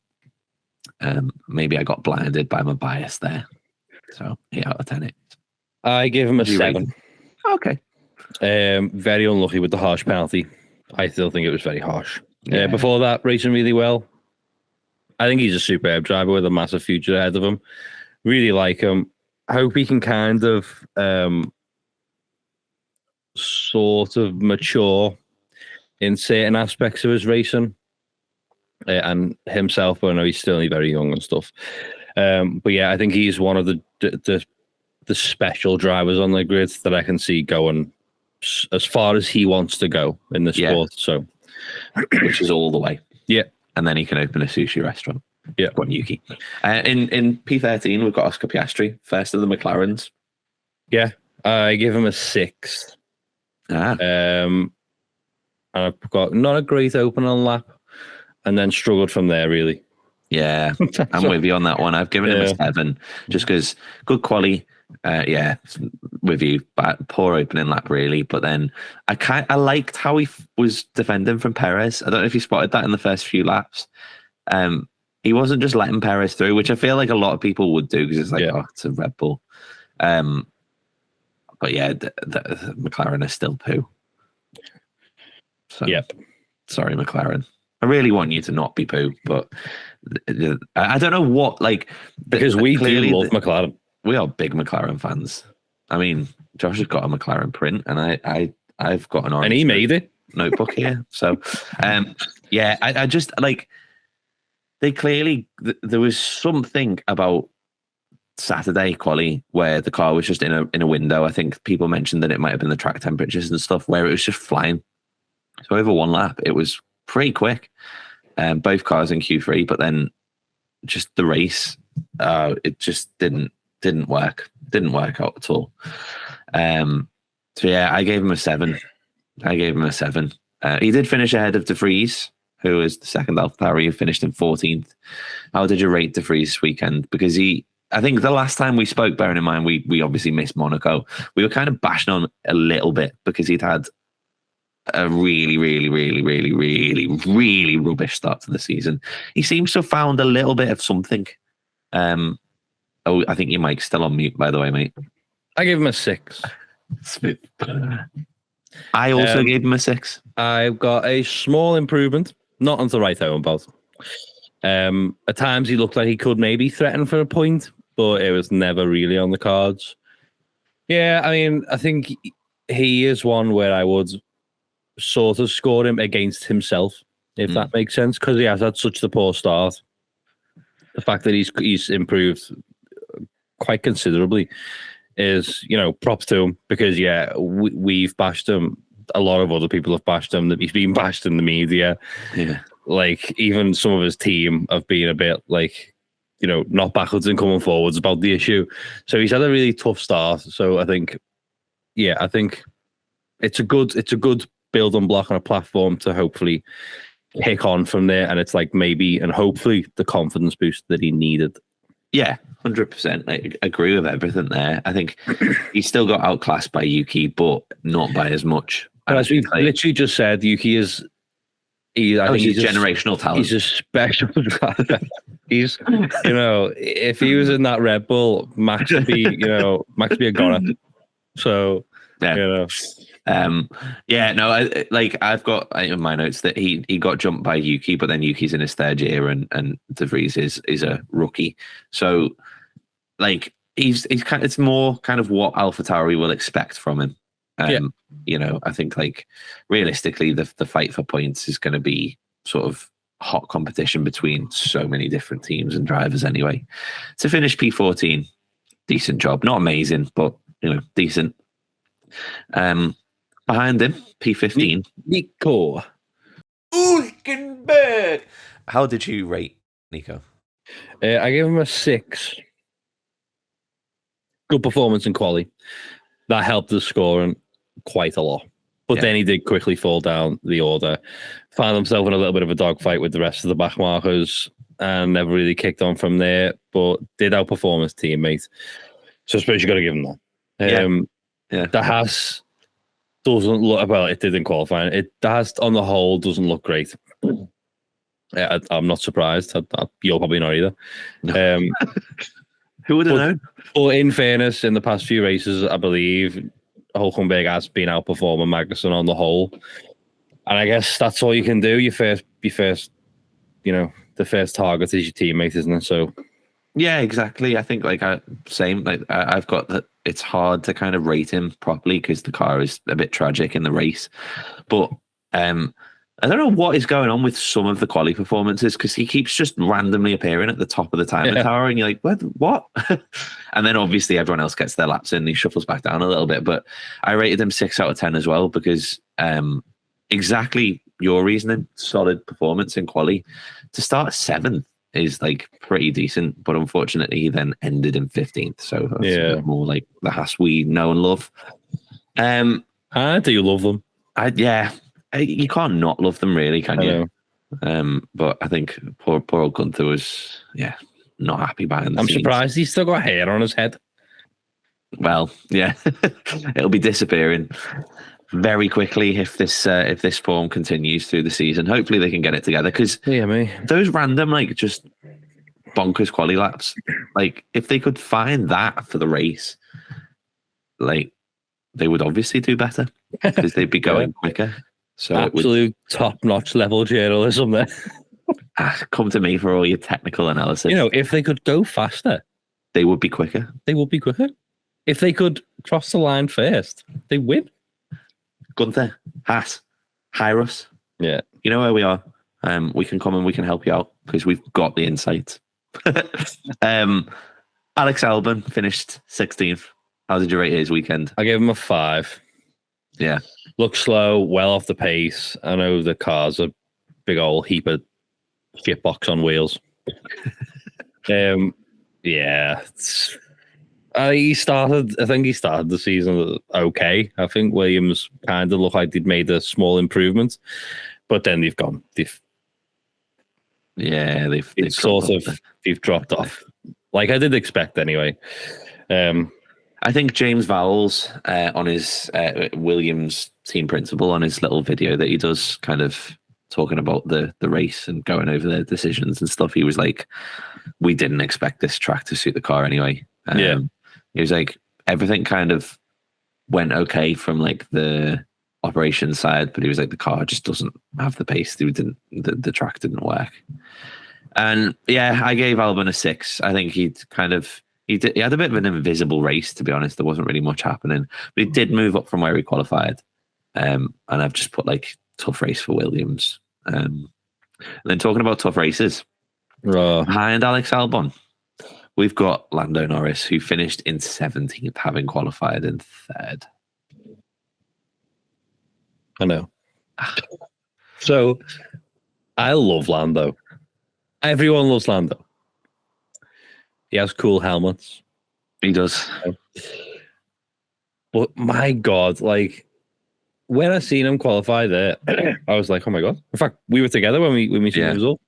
S1: Maybe I got blinded by my bias there. So 8 out of 10.
S2: I gave him a 7.
S1: Okay.
S2: Very unlucky with the harsh penalty. I still think it was very harsh. Yeah. Before that, racing really well. I think he's a superb driver with a massive future ahead of him. Really like him. I hope he can kind of sort of mature in certain aspects of his racing and himself. But I know he's still very young and stuff. But yeah, I think he's one of the special drivers on the grid that I can see going as far as he wants to go in the sport. So,
S1: which is all the way.
S2: Yeah.
S1: And then he can open a sushi restaurant.
S2: Yeah.
S1: Got Yuki. In P13, we've got Oscar Piastri, first of the McLarens.
S2: Yeah. I give him a 6. And I've got not a great opening lap and then struggled from there, really.
S1: Yeah. I'm with you on that one. I've given him a 7 just because good quali. With you, but poor opening lap really. But then I liked how he was defending from Perez. I don't know if you spotted that in the first few laps. He wasn't just letting Perez through, which I feel like a lot of people would do because it's like, it's a Red Bull. But yeah, the McLaren is still poo. So, sorry, McLaren. I really want you to not be poo, but I don't know what, like,
S2: because we clearly love McLaren.
S1: We are big McLaren fans. I mean, Josh has got a McLaren print, and I've got an orange.
S2: And he made it.
S1: Notebook here. So, I just like, they clearly, there was something about Saturday quali where the car was just in a window. I think people mentioned that it might have been the track temperatures and stuff where it was just flying. So over one lap, it was pretty quick. Both cars in Q3, but then just the race, it just didn't work. Didn't work out at all. So yeah, I gave him a 7. He did finish ahead of De Vries, who is the second AlphaTauri, who finished in 14th. How did you rate De Vries this weekend? Because I think the last time we spoke, bearing in mind we obviously missed Monaco, we were kind of bashing on a little bit because he'd had a really, really, really, really, really, really rubbish start to the season. He seems to have found a little bit of something. I think your mic's still on mute, by the way, mate.
S2: I gave him a 6.
S1: I also gave him a 6.
S2: I've got a small improvement, not on the right out about. At times he looked like he could maybe threaten for a point, but it was never really on the cards. Yeah, I mean, I think he is one where I would sort of score him against himself, if that makes sense, because he has had such a poor start. The fact that he's improved quite considerably is, props to him, because we've bashed him. A lot of other people have bashed him. That he's been bashed in the media.
S1: Yeah,
S2: like even some of his team have been a bit like, not backwards and coming forwards about the issue. So he's had a really tough start. So I think it's a good building block on a platform to hopefully kick on from there. And it's like maybe and hopefully the confidence boost that he needed.
S1: Yeah, 100%. I agree with everything there. I think he's still got outclassed by Yuki, but not by as much.
S2: But as we've literally just said, Yuki is. I think he's
S1: generational talent.
S2: He's a special driver. He's, if he was in that Red Bull, Max would be a goner. So,
S1: yeah. I've got in my notes that he got jumped by Yuki, but then Yuki's in his third year and De Vries is a rookie. So like it's more kind of what AlphaTauri will expect from him. I think like realistically the fight for points is going to be sort of hot competition between so many different teams and drivers anyway. To finish P14, decent job. Not amazing, but decent. Behind him, P15.
S2: Nico
S1: Hülkenberg. How did you rate Nico?
S2: I gave him a 6. Good performance in quali. That helped the scoring quite a lot. But then he did quickly fall down the order. Found himself in a little bit of a dogfight with the rest of the back markers and never really kicked on from there, but did outperform his teammate. So I suppose you got to give him that. The Haas doesn't look, well, it didn't qualify. The Haas on the whole doesn't look great. I'm not surprised. You're probably not either.
S1: No. Who would have known?
S2: But in fairness, in the past few races, I believe Hülkenberg has been outperforming Magnussen on the whole. And I guess that's all you can do. The first target is your teammate, isn't it? So
S1: yeah, exactly. I think I've got that. It's hard to kind of rate him properly because the car is a bit tragic in the race. But I don't know what is going on with some of the quali performances because he keeps just randomly appearing at the top of the time tower, and you're like, what? And then obviously everyone else gets their laps in and he shuffles back down a little bit. But I rated him 6 out of 10 as well because exactly your reasoning, solid performance in quali. To start 7th is like pretty decent, but unfortunately he then ended in 15th. So that's a bit more like the Haas we know and love.
S2: Do you love them?
S1: You can't not love them, really, can you? But I think poor old Gunther was, not happy behind the scenes.
S2: I'm surprised he's still got hair on his head.
S1: Well, yeah, it'll be disappearing very quickly if this form continues through the season. Hopefully they can get it together because those random just bonkers quali laps, if they could find that for the race, they would obviously do better because they'd be going quicker. So
S2: absolute top-notch level journalism there.
S1: Come to me for all your technical analysis.
S2: If they could go faster,
S1: they would be quicker.
S2: If they could cross the line first, they win. Gunther,
S1: Haas, hire us.
S2: Yeah.
S1: You know where we are. We can come and we can help you out because we've got the insights. Alex Albon finished 16th. How did you rate his weekend?
S2: I gave him a 5.
S1: Yeah.
S2: Looks slow, well off the pace. I know the car's a big old heap of shitbox on wheels. I think he started the season okay. I think Williams kind of looked like they'd made a small improvement, but then they've
S1: Yeah, they've
S2: they've dropped off. Like I did expect anyway.
S1: I think James Vowles on his Williams team principal on his little video that he does, kind of talking about the race and going over their decisions and stuff. He was like, "We didn't expect this track to suit the car anyway." He was like, everything kind of went okay from like the operations side, but he was like, the car just doesn't have the pace. The track didn't work. And yeah, I gave Albon a 6. I think he had a bit of an invisible race, to be honest. There wasn't really much happening, but he did move up from where he qualified. And I've just put like tough race for Williams. And then talking about tough races, behind Alex Albon, we've got Lando Norris, who finished in 17th, having qualified in 3rd.
S2: I know. So I love Lando. Everyone loves Lando. He has cool helmets.
S1: He does.
S2: But my God, like when I seen him qualify there, I was like, oh my God. In fact, we were together when we seen the result.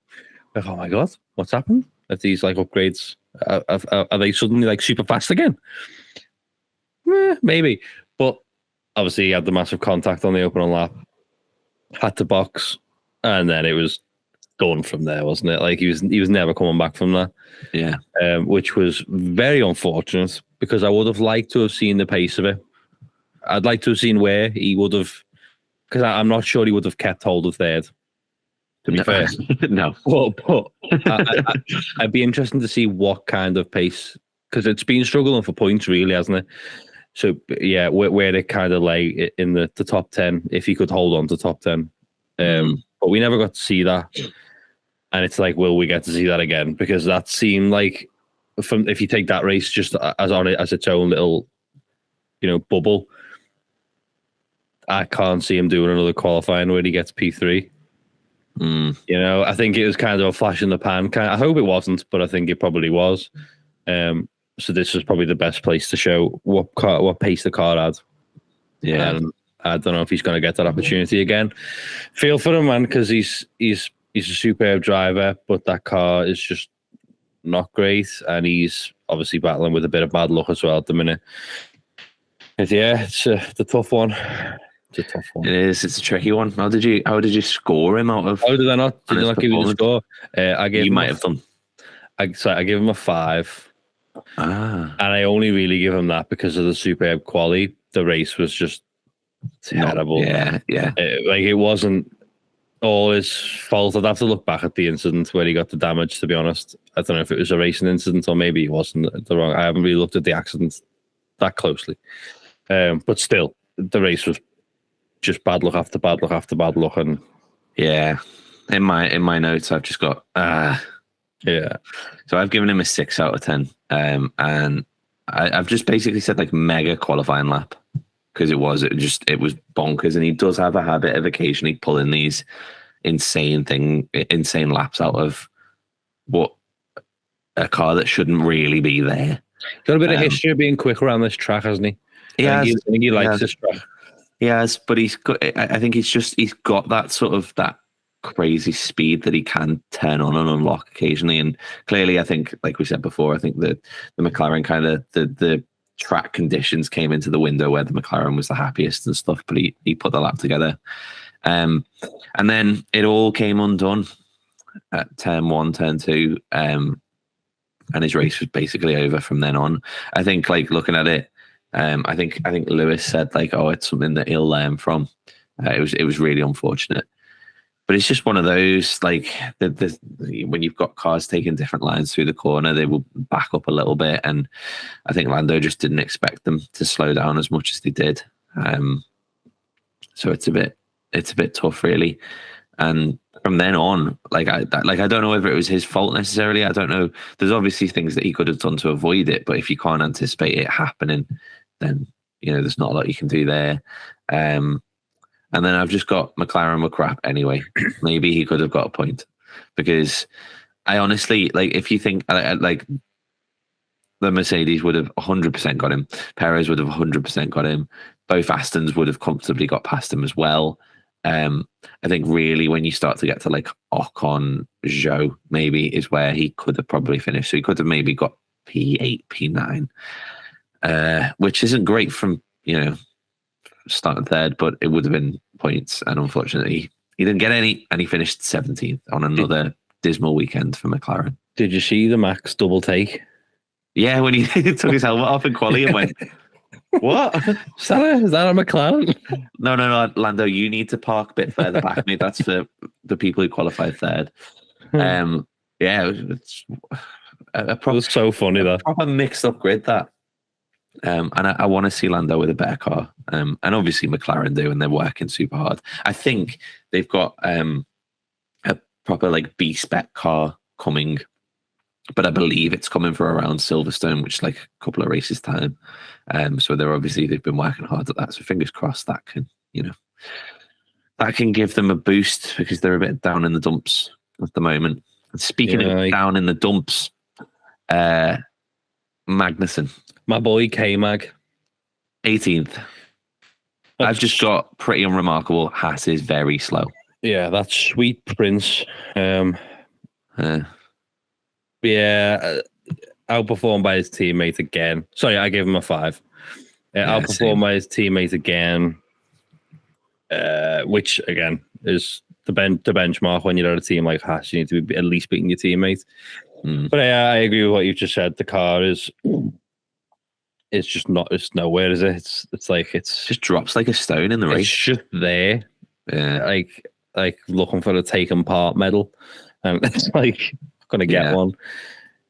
S2: Like, oh my God, what's happened? Are these like upgrades? Are they suddenly like super fast again? Maybe. But obviously he had the massive contact on the opening lap, had to box, and then it was done from there, wasn't it? Like he was never coming back from that.
S1: Yeah.
S2: Which was very unfortunate because I would have liked to have seen the pace of it. I'd like to have seen where he would have, because I'm not sure he would have kept hold of 3rd. To be fair,
S1: no.
S2: But I'd be interested to see what kind of pace, because it's been struggling for points, really, hasn't it? So yeah, where it kind of lay in the top 10, if he could hold on to top 10. But we never got to see that. And it's like, will we get to see that again? Because that seemed like, if you take that race just as its own little, bubble, I can't see him doing another qualifying where he gets P3. I think it was kind of a flash in the pan. I hope it wasn't, but I think it probably was. So this was probably the best place to show what pace the car had.
S1: Yeah.
S2: I don't know if he's going to get that opportunity again. Feel for him, man, because he's a superb driver, but that car is just not great, and he's obviously battling with a bit of bad luck as well at the minute. But yeah, it's a tough one. It's a tough one.
S1: It is. It's a tricky one. How did you score him out of?
S2: How did I not? Did I not give you the score?
S1: You might have done.
S2: I gave him a 5. And I only really give him that because of the superb quality. The race was just terrible.
S1: Yeah.
S2: It wasn't all his fault. I'd have to look back at the incident where he got the damage, to be honest. I don't know if it was a racing incident or maybe it wasn't I haven't really looked at the accident that closely. But still, the race was just bad luck after bad luck after bad luck. And
S1: yeah, in my notes, I've just got
S2: yeah.
S1: So I've given him a 6 out of 10. And I've just basically said like mega qualifying lap, because it was bonkers, and he does have a habit of occasionally pulling these insane laps out of what a car that shouldn't really be there.
S2: Got a bit of history of being quick around this track, hasn't he?
S1: Yeah,
S2: I think he likes this track.
S1: He has, but I think he's got that sort of that crazy speed that he can turn on and unlock occasionally. And clearly, I think, like we said before, I think that the McLaren kind of the track conditions came into the window where the McLaren was the happiest and stuff, but he put the lap together. And then it all came undone at turn 1, turn 2. And his race was basically over from then on. I think, like, looking at it, I think Lewis said, like, oh, it's something that he'll learn from. It was really unfortunate. But it's just one of those, like, when you've got cars taking different lines through the corner, they will back up a little bit. And I think Lando just didn't expect them to slow down as much as they did. So it's a bit tough, really. And from then on, I don't know whether it was his fault necessarily. I don't know. There's obviously things that he could have done to avoid it, but if you can't anticipate it happening, then there's not a lot you can do there. And then I've just got McLaren were crap anyway. Maybe he could have got a point, because I honestly, like, if you think like the Mercedes would have 100% got him, Perez would have 100% got him, both Astons would have comfortably got past him as well. I think really when you start to get to like Ocon, Zhou maybe is where he could have probably finished. So he could have maybe got P8, P9, which isn't great from, starting third, but it would have been points. And unfortunately, he didn't get any, and he finished 17th on another dismal weekend for McLaren.
S2: Did you see the Max double take?
S1: Yeah, when he took his helmet off in quali and went, what?
S2: Is that a McLaren?
S1: No, Lando, you need to park a bit further back, mate. That's for the people who qualified third. Yeah, it's
S2: it was so funny, that.
S1: Proper mixed up grid, that. And I want to see Lando with a better car. And obviously McLaren do, and they're working super hard. I think they've got a proper like B-spec car coming, but I believe it's coming for around Silverstone, which is like a couple of races time. So they've been working hard at that. So fingers crossed that can, that can give them a boost, because they're a bit down in the dumps at the moment. And speaking of down in the dumps, Magnussen.
S2: My boy K-Mag.
S1: 18th. I've just got pretty unremarkable. Haas is very slow.
S2: Yeah, that's sweet Prince. Outperformed by his teammate again. Sorry, I gave him a 5. Outperformed by his teammate again, which again is the benchmark. When you're at a team like Haas, you need to be at least beating your teammate. But I agree with what you just said. The car is. It's just not. It's nowhere, is it? It's like it's
S1: just drops like a stone in the race.
S2: It's just there, like looking for a taken part medal, and it's like gonna get one.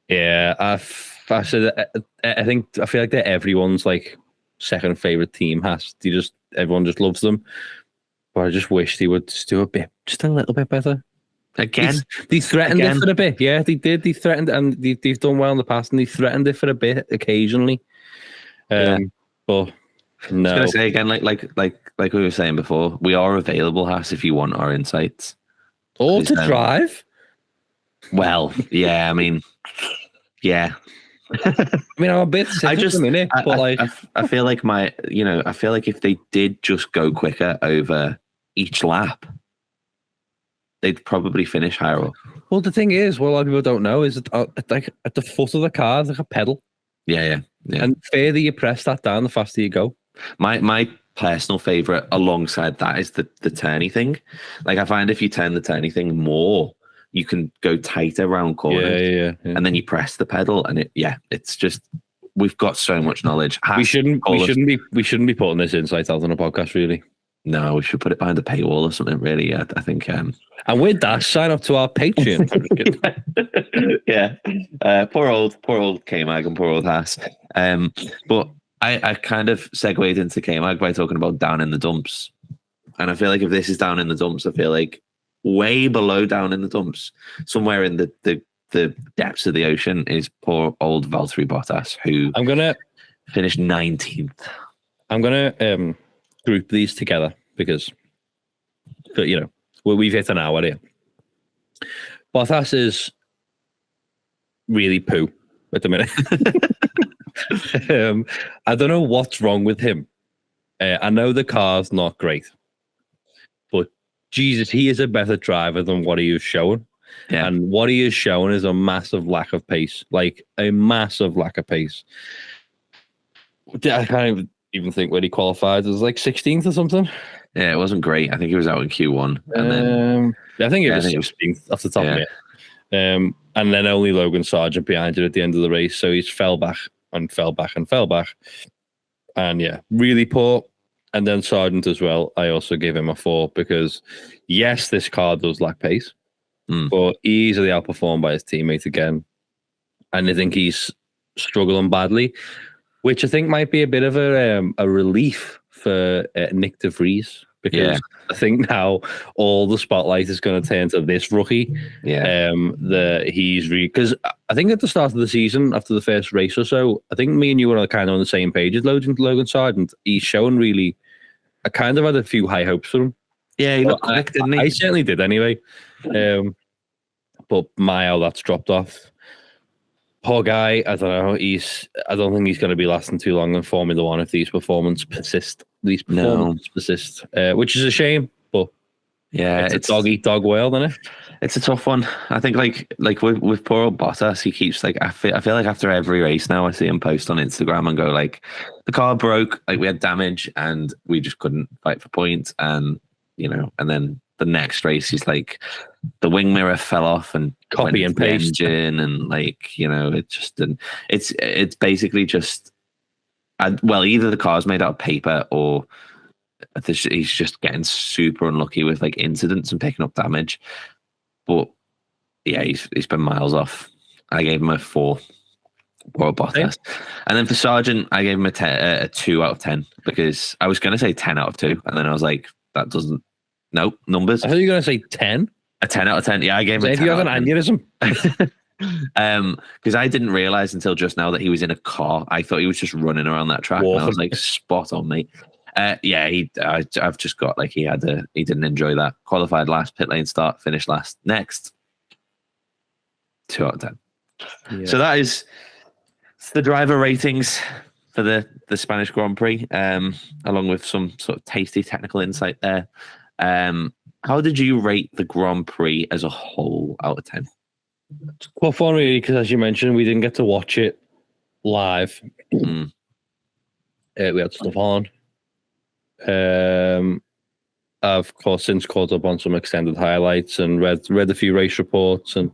S2: Yeah, I feel like they're everyone's like second favorite team. Everyone just loves them, but I just wish they would just do just a little bit better.
S1: Again,
S2: they threatened it for a bit. Yeah, they did. They threatened, and they've done well in the past, and they threatened it for a bit occasionally. But no.
S1: I was gonna say again, like we were saying before, we are available, Haas, if you want our insights.
S2: Or to drive.
S1: Well, yeah, I mean, yeah.
S2: I'm a bit sick at the minute, but
S1: I feel like I feel like if they did just go quicker over each lap, they'd probably finish higher up.
S2: Well, the thing is, what a lot of people don't know is that like at the foot of the car, there's like a pedal.
S1: Yeah.
S2: And the further you press that down, the faster you go.
S1: My personal favorite alongside that is the turny thing. Like, I find if you turn the turny thing more, you can go tighter around corners.
S2: Yeah.
S1: And then you press the pedal, and it's just, we've got so much knowledge.
S2: We shouldn't be putting this insight out on a podcast, really.
S1: No, we should put it behind a paywall or something, really. I think.
S2: And with that, sign up to our Patreon.
S1: Yeah. Poor old K-Mag and poor old Haas. But I kind of segued into K-Mag by talking about down in the dumps. And I feel like if this is down in the dumps, I feel like way below down in the dumps, somewhere in the depths of the ocean, is poor old Valtteri Bottas, who
S2: I'm gonna
S1: finish 19th.
S2: I'm gonna group these together because we've hit an hour here. Bottas is really poo at the minute. I don't know what's wrong with him. I know the car's not great, but Jesus, he is a better driver than what he is showing. Yeah. And what he is showing is a massive lack of pace, like a massive lack of pace. I can't even think where he qualified. It was like 16th or something.
S1: Yeah, it wasn't great. I think he was out in Q1. And then
S2: I think it was 16th off the top of it. And then only Logan Sargent behind it at the end of the race. So he's fell back. And yeah, really poor. And then Sargent as well. I also gave him a 4 because, yes, this car does lack pace, but easily outperformed by his teammate again. And I think he's struggling badly, which I think might be a bit of a relief for Nick de Vries, because I think now all the spotlight is going to turn to this rookie. Yeah, because I think at the start of the season, after the first race or so, I think me and you were kind of on the same page as Logan Sargent. He's shown really. I kind of had a few high hopes for him.
S1: Yeah, he looked quick, didn't he?
S2: I certainly did anyway. But how that's dropped off. Poor guy. I don't know. I don't think he's going to be lasting too long in Formula One if these performances persist. Which is a shame. But
S1: Yeah,
S2: it's a dog eat dog world, isn't it?
S1: It's a tough one. I think like with poor old Bottas, he keeps like I feel like after every race now I see him post on Instagram and go like the car broke, like we had damage and we just couldn't fight for points, and and then the next race he's like the wing mirror fell off and
S2: Copy and paste
S1: engine, and it just didn't. It's basically just either the car's made out of paper or he's just getting super unlucky with like incidents and picking up damage. But yeah, he's been miles off. I gave him a 4. Poor Bottas. And then for Sargent, I gave him a 2 out of 10 because I was going to say 10 out of 2, and then I was like, that doesn't. Nope, numbers.
S2: I thought you were going to say 10.
S1: A 10 out of 10. Yeah, I gave him.
S2: If you have an aneurysm.
S1: Because I didn't realize until just now that he was in a car. I thought he was just running around that track. And I was like, spot on, mate. Yeah, I've just got like he didn't enjoy that. Qualified last, pit lane start, finished last. Next, 2 out of 10. Yeah. So that is the driver ratings for the Spanish Grand Prix, along with some sort of tasty technical insight there. How did you rate the Grand Prix as a whole out of 10?
S2: It's a tough one, really, because as you mentioned, we didn't get to watch it live. We had stuff on. I've, of course, since caught up on some extended highlights and read a few race reports and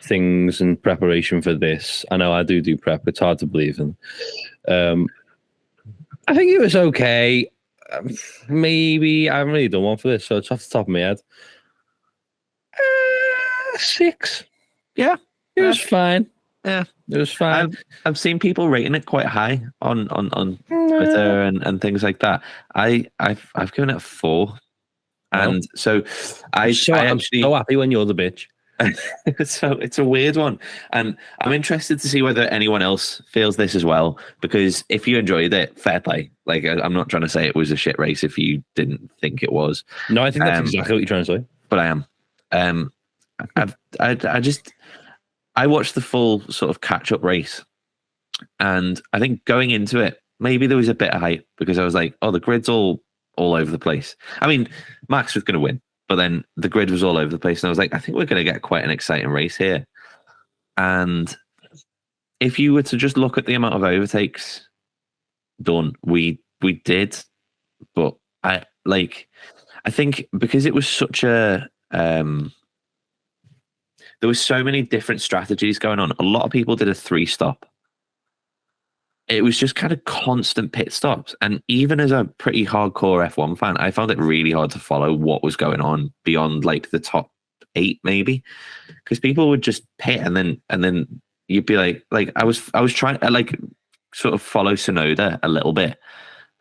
S2: things in preparation for this. I know I do prep. It's hard to believe. And I think it was okay. Maybe I haven't really done one for this, so it's off the top of my head. 6. Yeah, it was fine. Yeah, it was fine.
S1: I've seen people rating it quite high on Twitter and things like that. I've given it a 4, and so I'm
S2: so happy when you're the bitch.
S1: So it's a weird one, and I'm interested to see whether anyone else feels this as well, because if you enjoyed it, fair play. Like, I'm not trying to say it was a shit race if you didn't think it was.
S2: No, I think that's exactly what you're trying to say.
S1: But I am. I watched the full sort of catch-up race, and I think going into it, maybe there was a bit of hype because I was like, oh, the grid's all over the place. I mean, Max was going to win, but then the grid was all over the place, and I was like, I think we're going to get quite an exciting race here. And if you were to just look at the amount of overtakes done, we did, but I think because it was such a there was so many different strategies going on. A lot of people did a 3-stop. It was just kind of constant pit stops. And even as a pretty hardcore F1 fan, I found it really hard to follow what was going on beyond like the top 8, maybe, because people would just pit and then you'd be like I was trying to like sort of follow Tsunoda a little bit,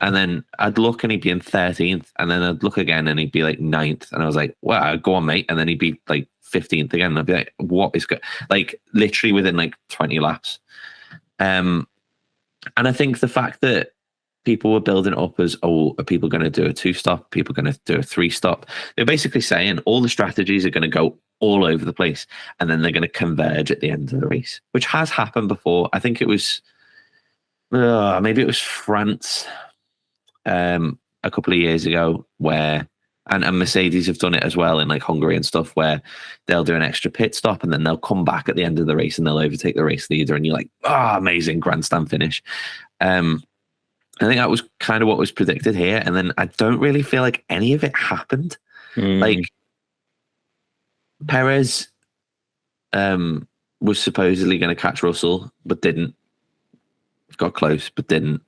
S1: and then I'd look and he'd be in 13th, and then I'd look again and he'd be like 9th, and I was like, well, go on, mate, and then he'd be like 15th again, and I'd be like, what is good? Like literally within like 20 laps. And I think the fact that people were building it up as, oh, are people going to do a 2-stop? People going to do a 3-stop? They're basically saying all the strategies are going to go all over the place, and then they're going to converge at the end of the race, which has happened before. I think it was maybe it was France a couple of years ago where. And Mercedes have done it as well in like Hungary and stuff, where they'll do an extra pit stop and then they'll come back at the end of the race and they'll overtake the race leader, and you're like, amazing grandstand finish. I think that was kind of what was predicted here, and then I don't really feel like any of it happened. Like Perez was supposedly going to catch Russell, but didn't. Got close, but didn't.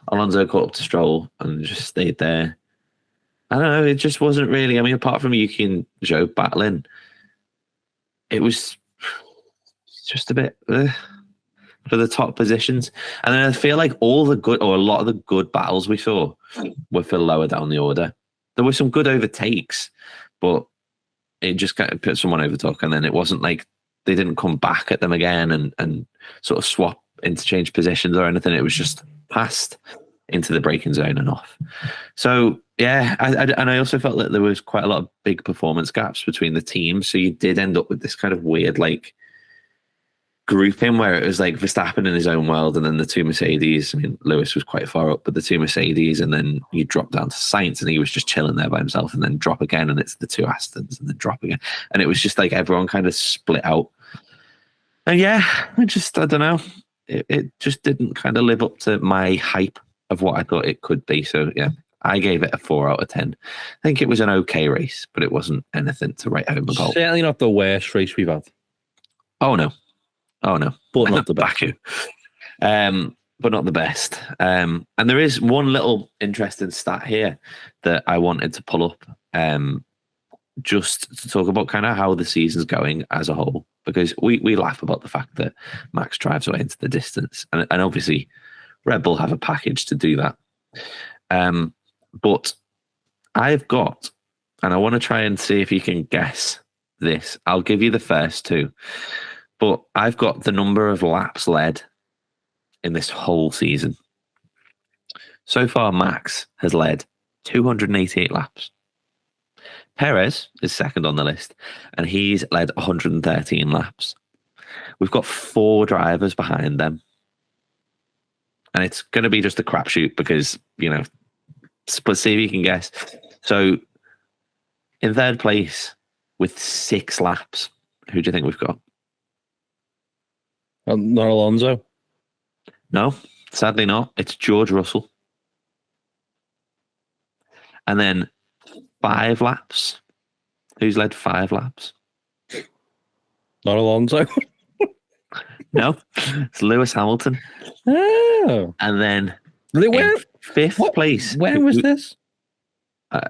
S1: Alonso caught up to Stroll and just stayed there. I don't know. It just wasn't really. I mean, apart from Yuki and Zhou battling, it was just a bit for the top positions. And then I feel like all the good, or a lot of the good battles we saw, were for lower down the order. There were some good overtakes, but it just kind of put someone over top, and then it wasn't like they didn't come back at them again and sort of swap interchange positions or anything. It was just passed into the braking zone and off. So yeah, and I also felt that there was quite a lot of big performance gaps between the teams. So you did end up with this kind of weird, like, grouping where it was like Verstappen in his own world and then the two Mercedes. I mean, Lewis was quite far up, but the two Mercedes, and then you drop down to Sainz and he was just chilling there by himself, and then drop again and it's the two Astons, and then drop again. And it was just like everyone kind of split out. And yeah, I don't know. It just didn't kind of live up to my hype of what I thought it could be. So yeah, I gave it a 4 out of 10. I think it was an okay race, but it wasn't anything to write home about.
S2: Certainly not the worst race we've had.
S1: Oh no.
S2: But not the best.
S1: Baku. But not the best. And there is one little interesting stat here that I wanted to pull up, just to talk about kind of how the season's going as a whole, because we laugh about the fact that Max drives away into the distance, and obviously Red Bull have a package to do that. But I've got, and I want to try and see if you can guess this. I'll give you the first two, but I've got the number of laps led in this whole season. So far, Max has led 288 laps. Perez is second on the list, and he's led 113 laps. We've got 4 drivers behind them. And it's going to be just a crapshoot because, but see if you can guess. So, in third place with 6 laps, who do you think we've got?
S2: Not Alonso.
S1: No, sadly not. It's George Russell. And then 5 laps. Who's led 5 laps?
S2: Not Alonso.
S1: No, it's Lewis Hamilton.
S2: Oh.
S1: And then
S2: Where?
S1: 5th place.
S2: Where was this?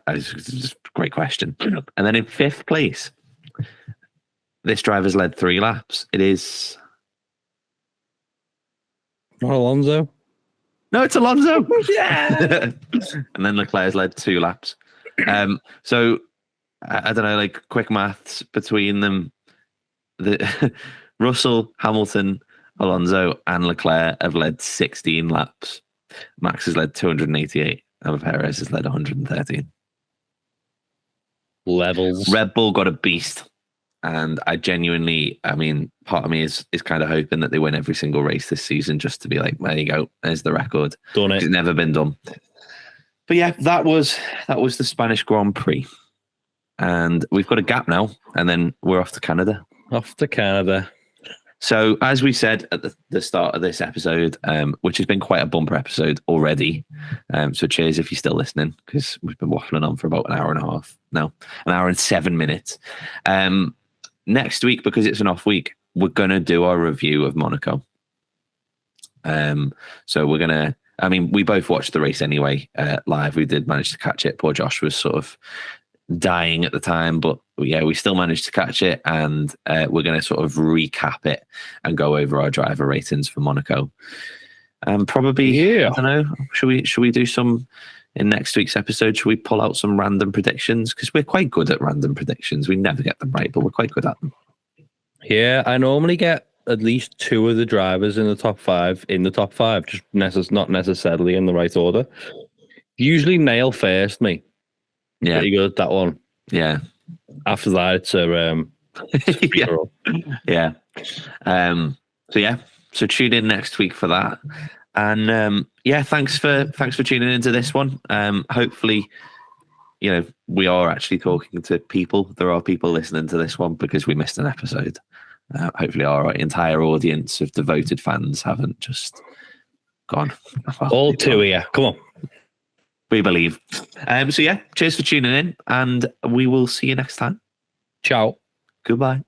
S1: It's just a great question. And then in 5th place, this driver's led 3 laps. It is...
S2: Not Alonso.
S1: No, it's Alonso.
S2: Yeah.
S1: And then Leclerc's led 2 laps. So I don't know, like quick maths between them. The Russell, Hamilton, Alonso, and Leclerc have led 16 laps. Max has led 288, and Perez has led 113.
S2: Levels.
S1: Red Bull got a beast. And I genuinely, part of me is kind of hoping that they win every single race this season just to be like, there you go, there's the record.
S2: Done it.
S1: It's never been done. But yeah, that was the Spanish Grand Prix. And we've got a gap now, and then we're off to Canada.
S2: Off to Canada.
S1: So as we said at the start of this episode, which has been quite a bumper episode already. So cheers if you're still listening, because we've been waffling on for about an hour and a half. No, an hour and 7 minutes. Next week, because it's an off week, we're going to do our review of Monaco. So we're going to, we both watched the race anyway, live. We did manage to catch it. Poor Josh was sort of dying at the time, but yeah, we still managed to catch it, and we're going to sort of recap it and go over our driver ratings for Monaco. Probably, yeah. I don't know. Should we do some in next week's episode? Should we pull out some random predictions? Because we're quite good at random predictions. We never get them right, but we're quite good at them.
S2: Yeah, I normally get at least 2 of the drivers in the top 5 just not necessarily in the right order. Usually nail first, me.
S1: Yeah,
S2: pretty good at that one.
S1: Yeah.
S2: After that, it's a
S1: yeah. So yeah. So tune in next week for that. And thanks for tuning into this one. Hopefully, we are actually talking to people. There are people listening to this one because we missed an episode. Hopefully our entire audience of devoted fans haven't just gone.
S2: All 2 of you. Come on.
S1: We believe. So yeah, cheers for tuning in, and we will see you next time.
S2: Ciao.
S1: Goodbye.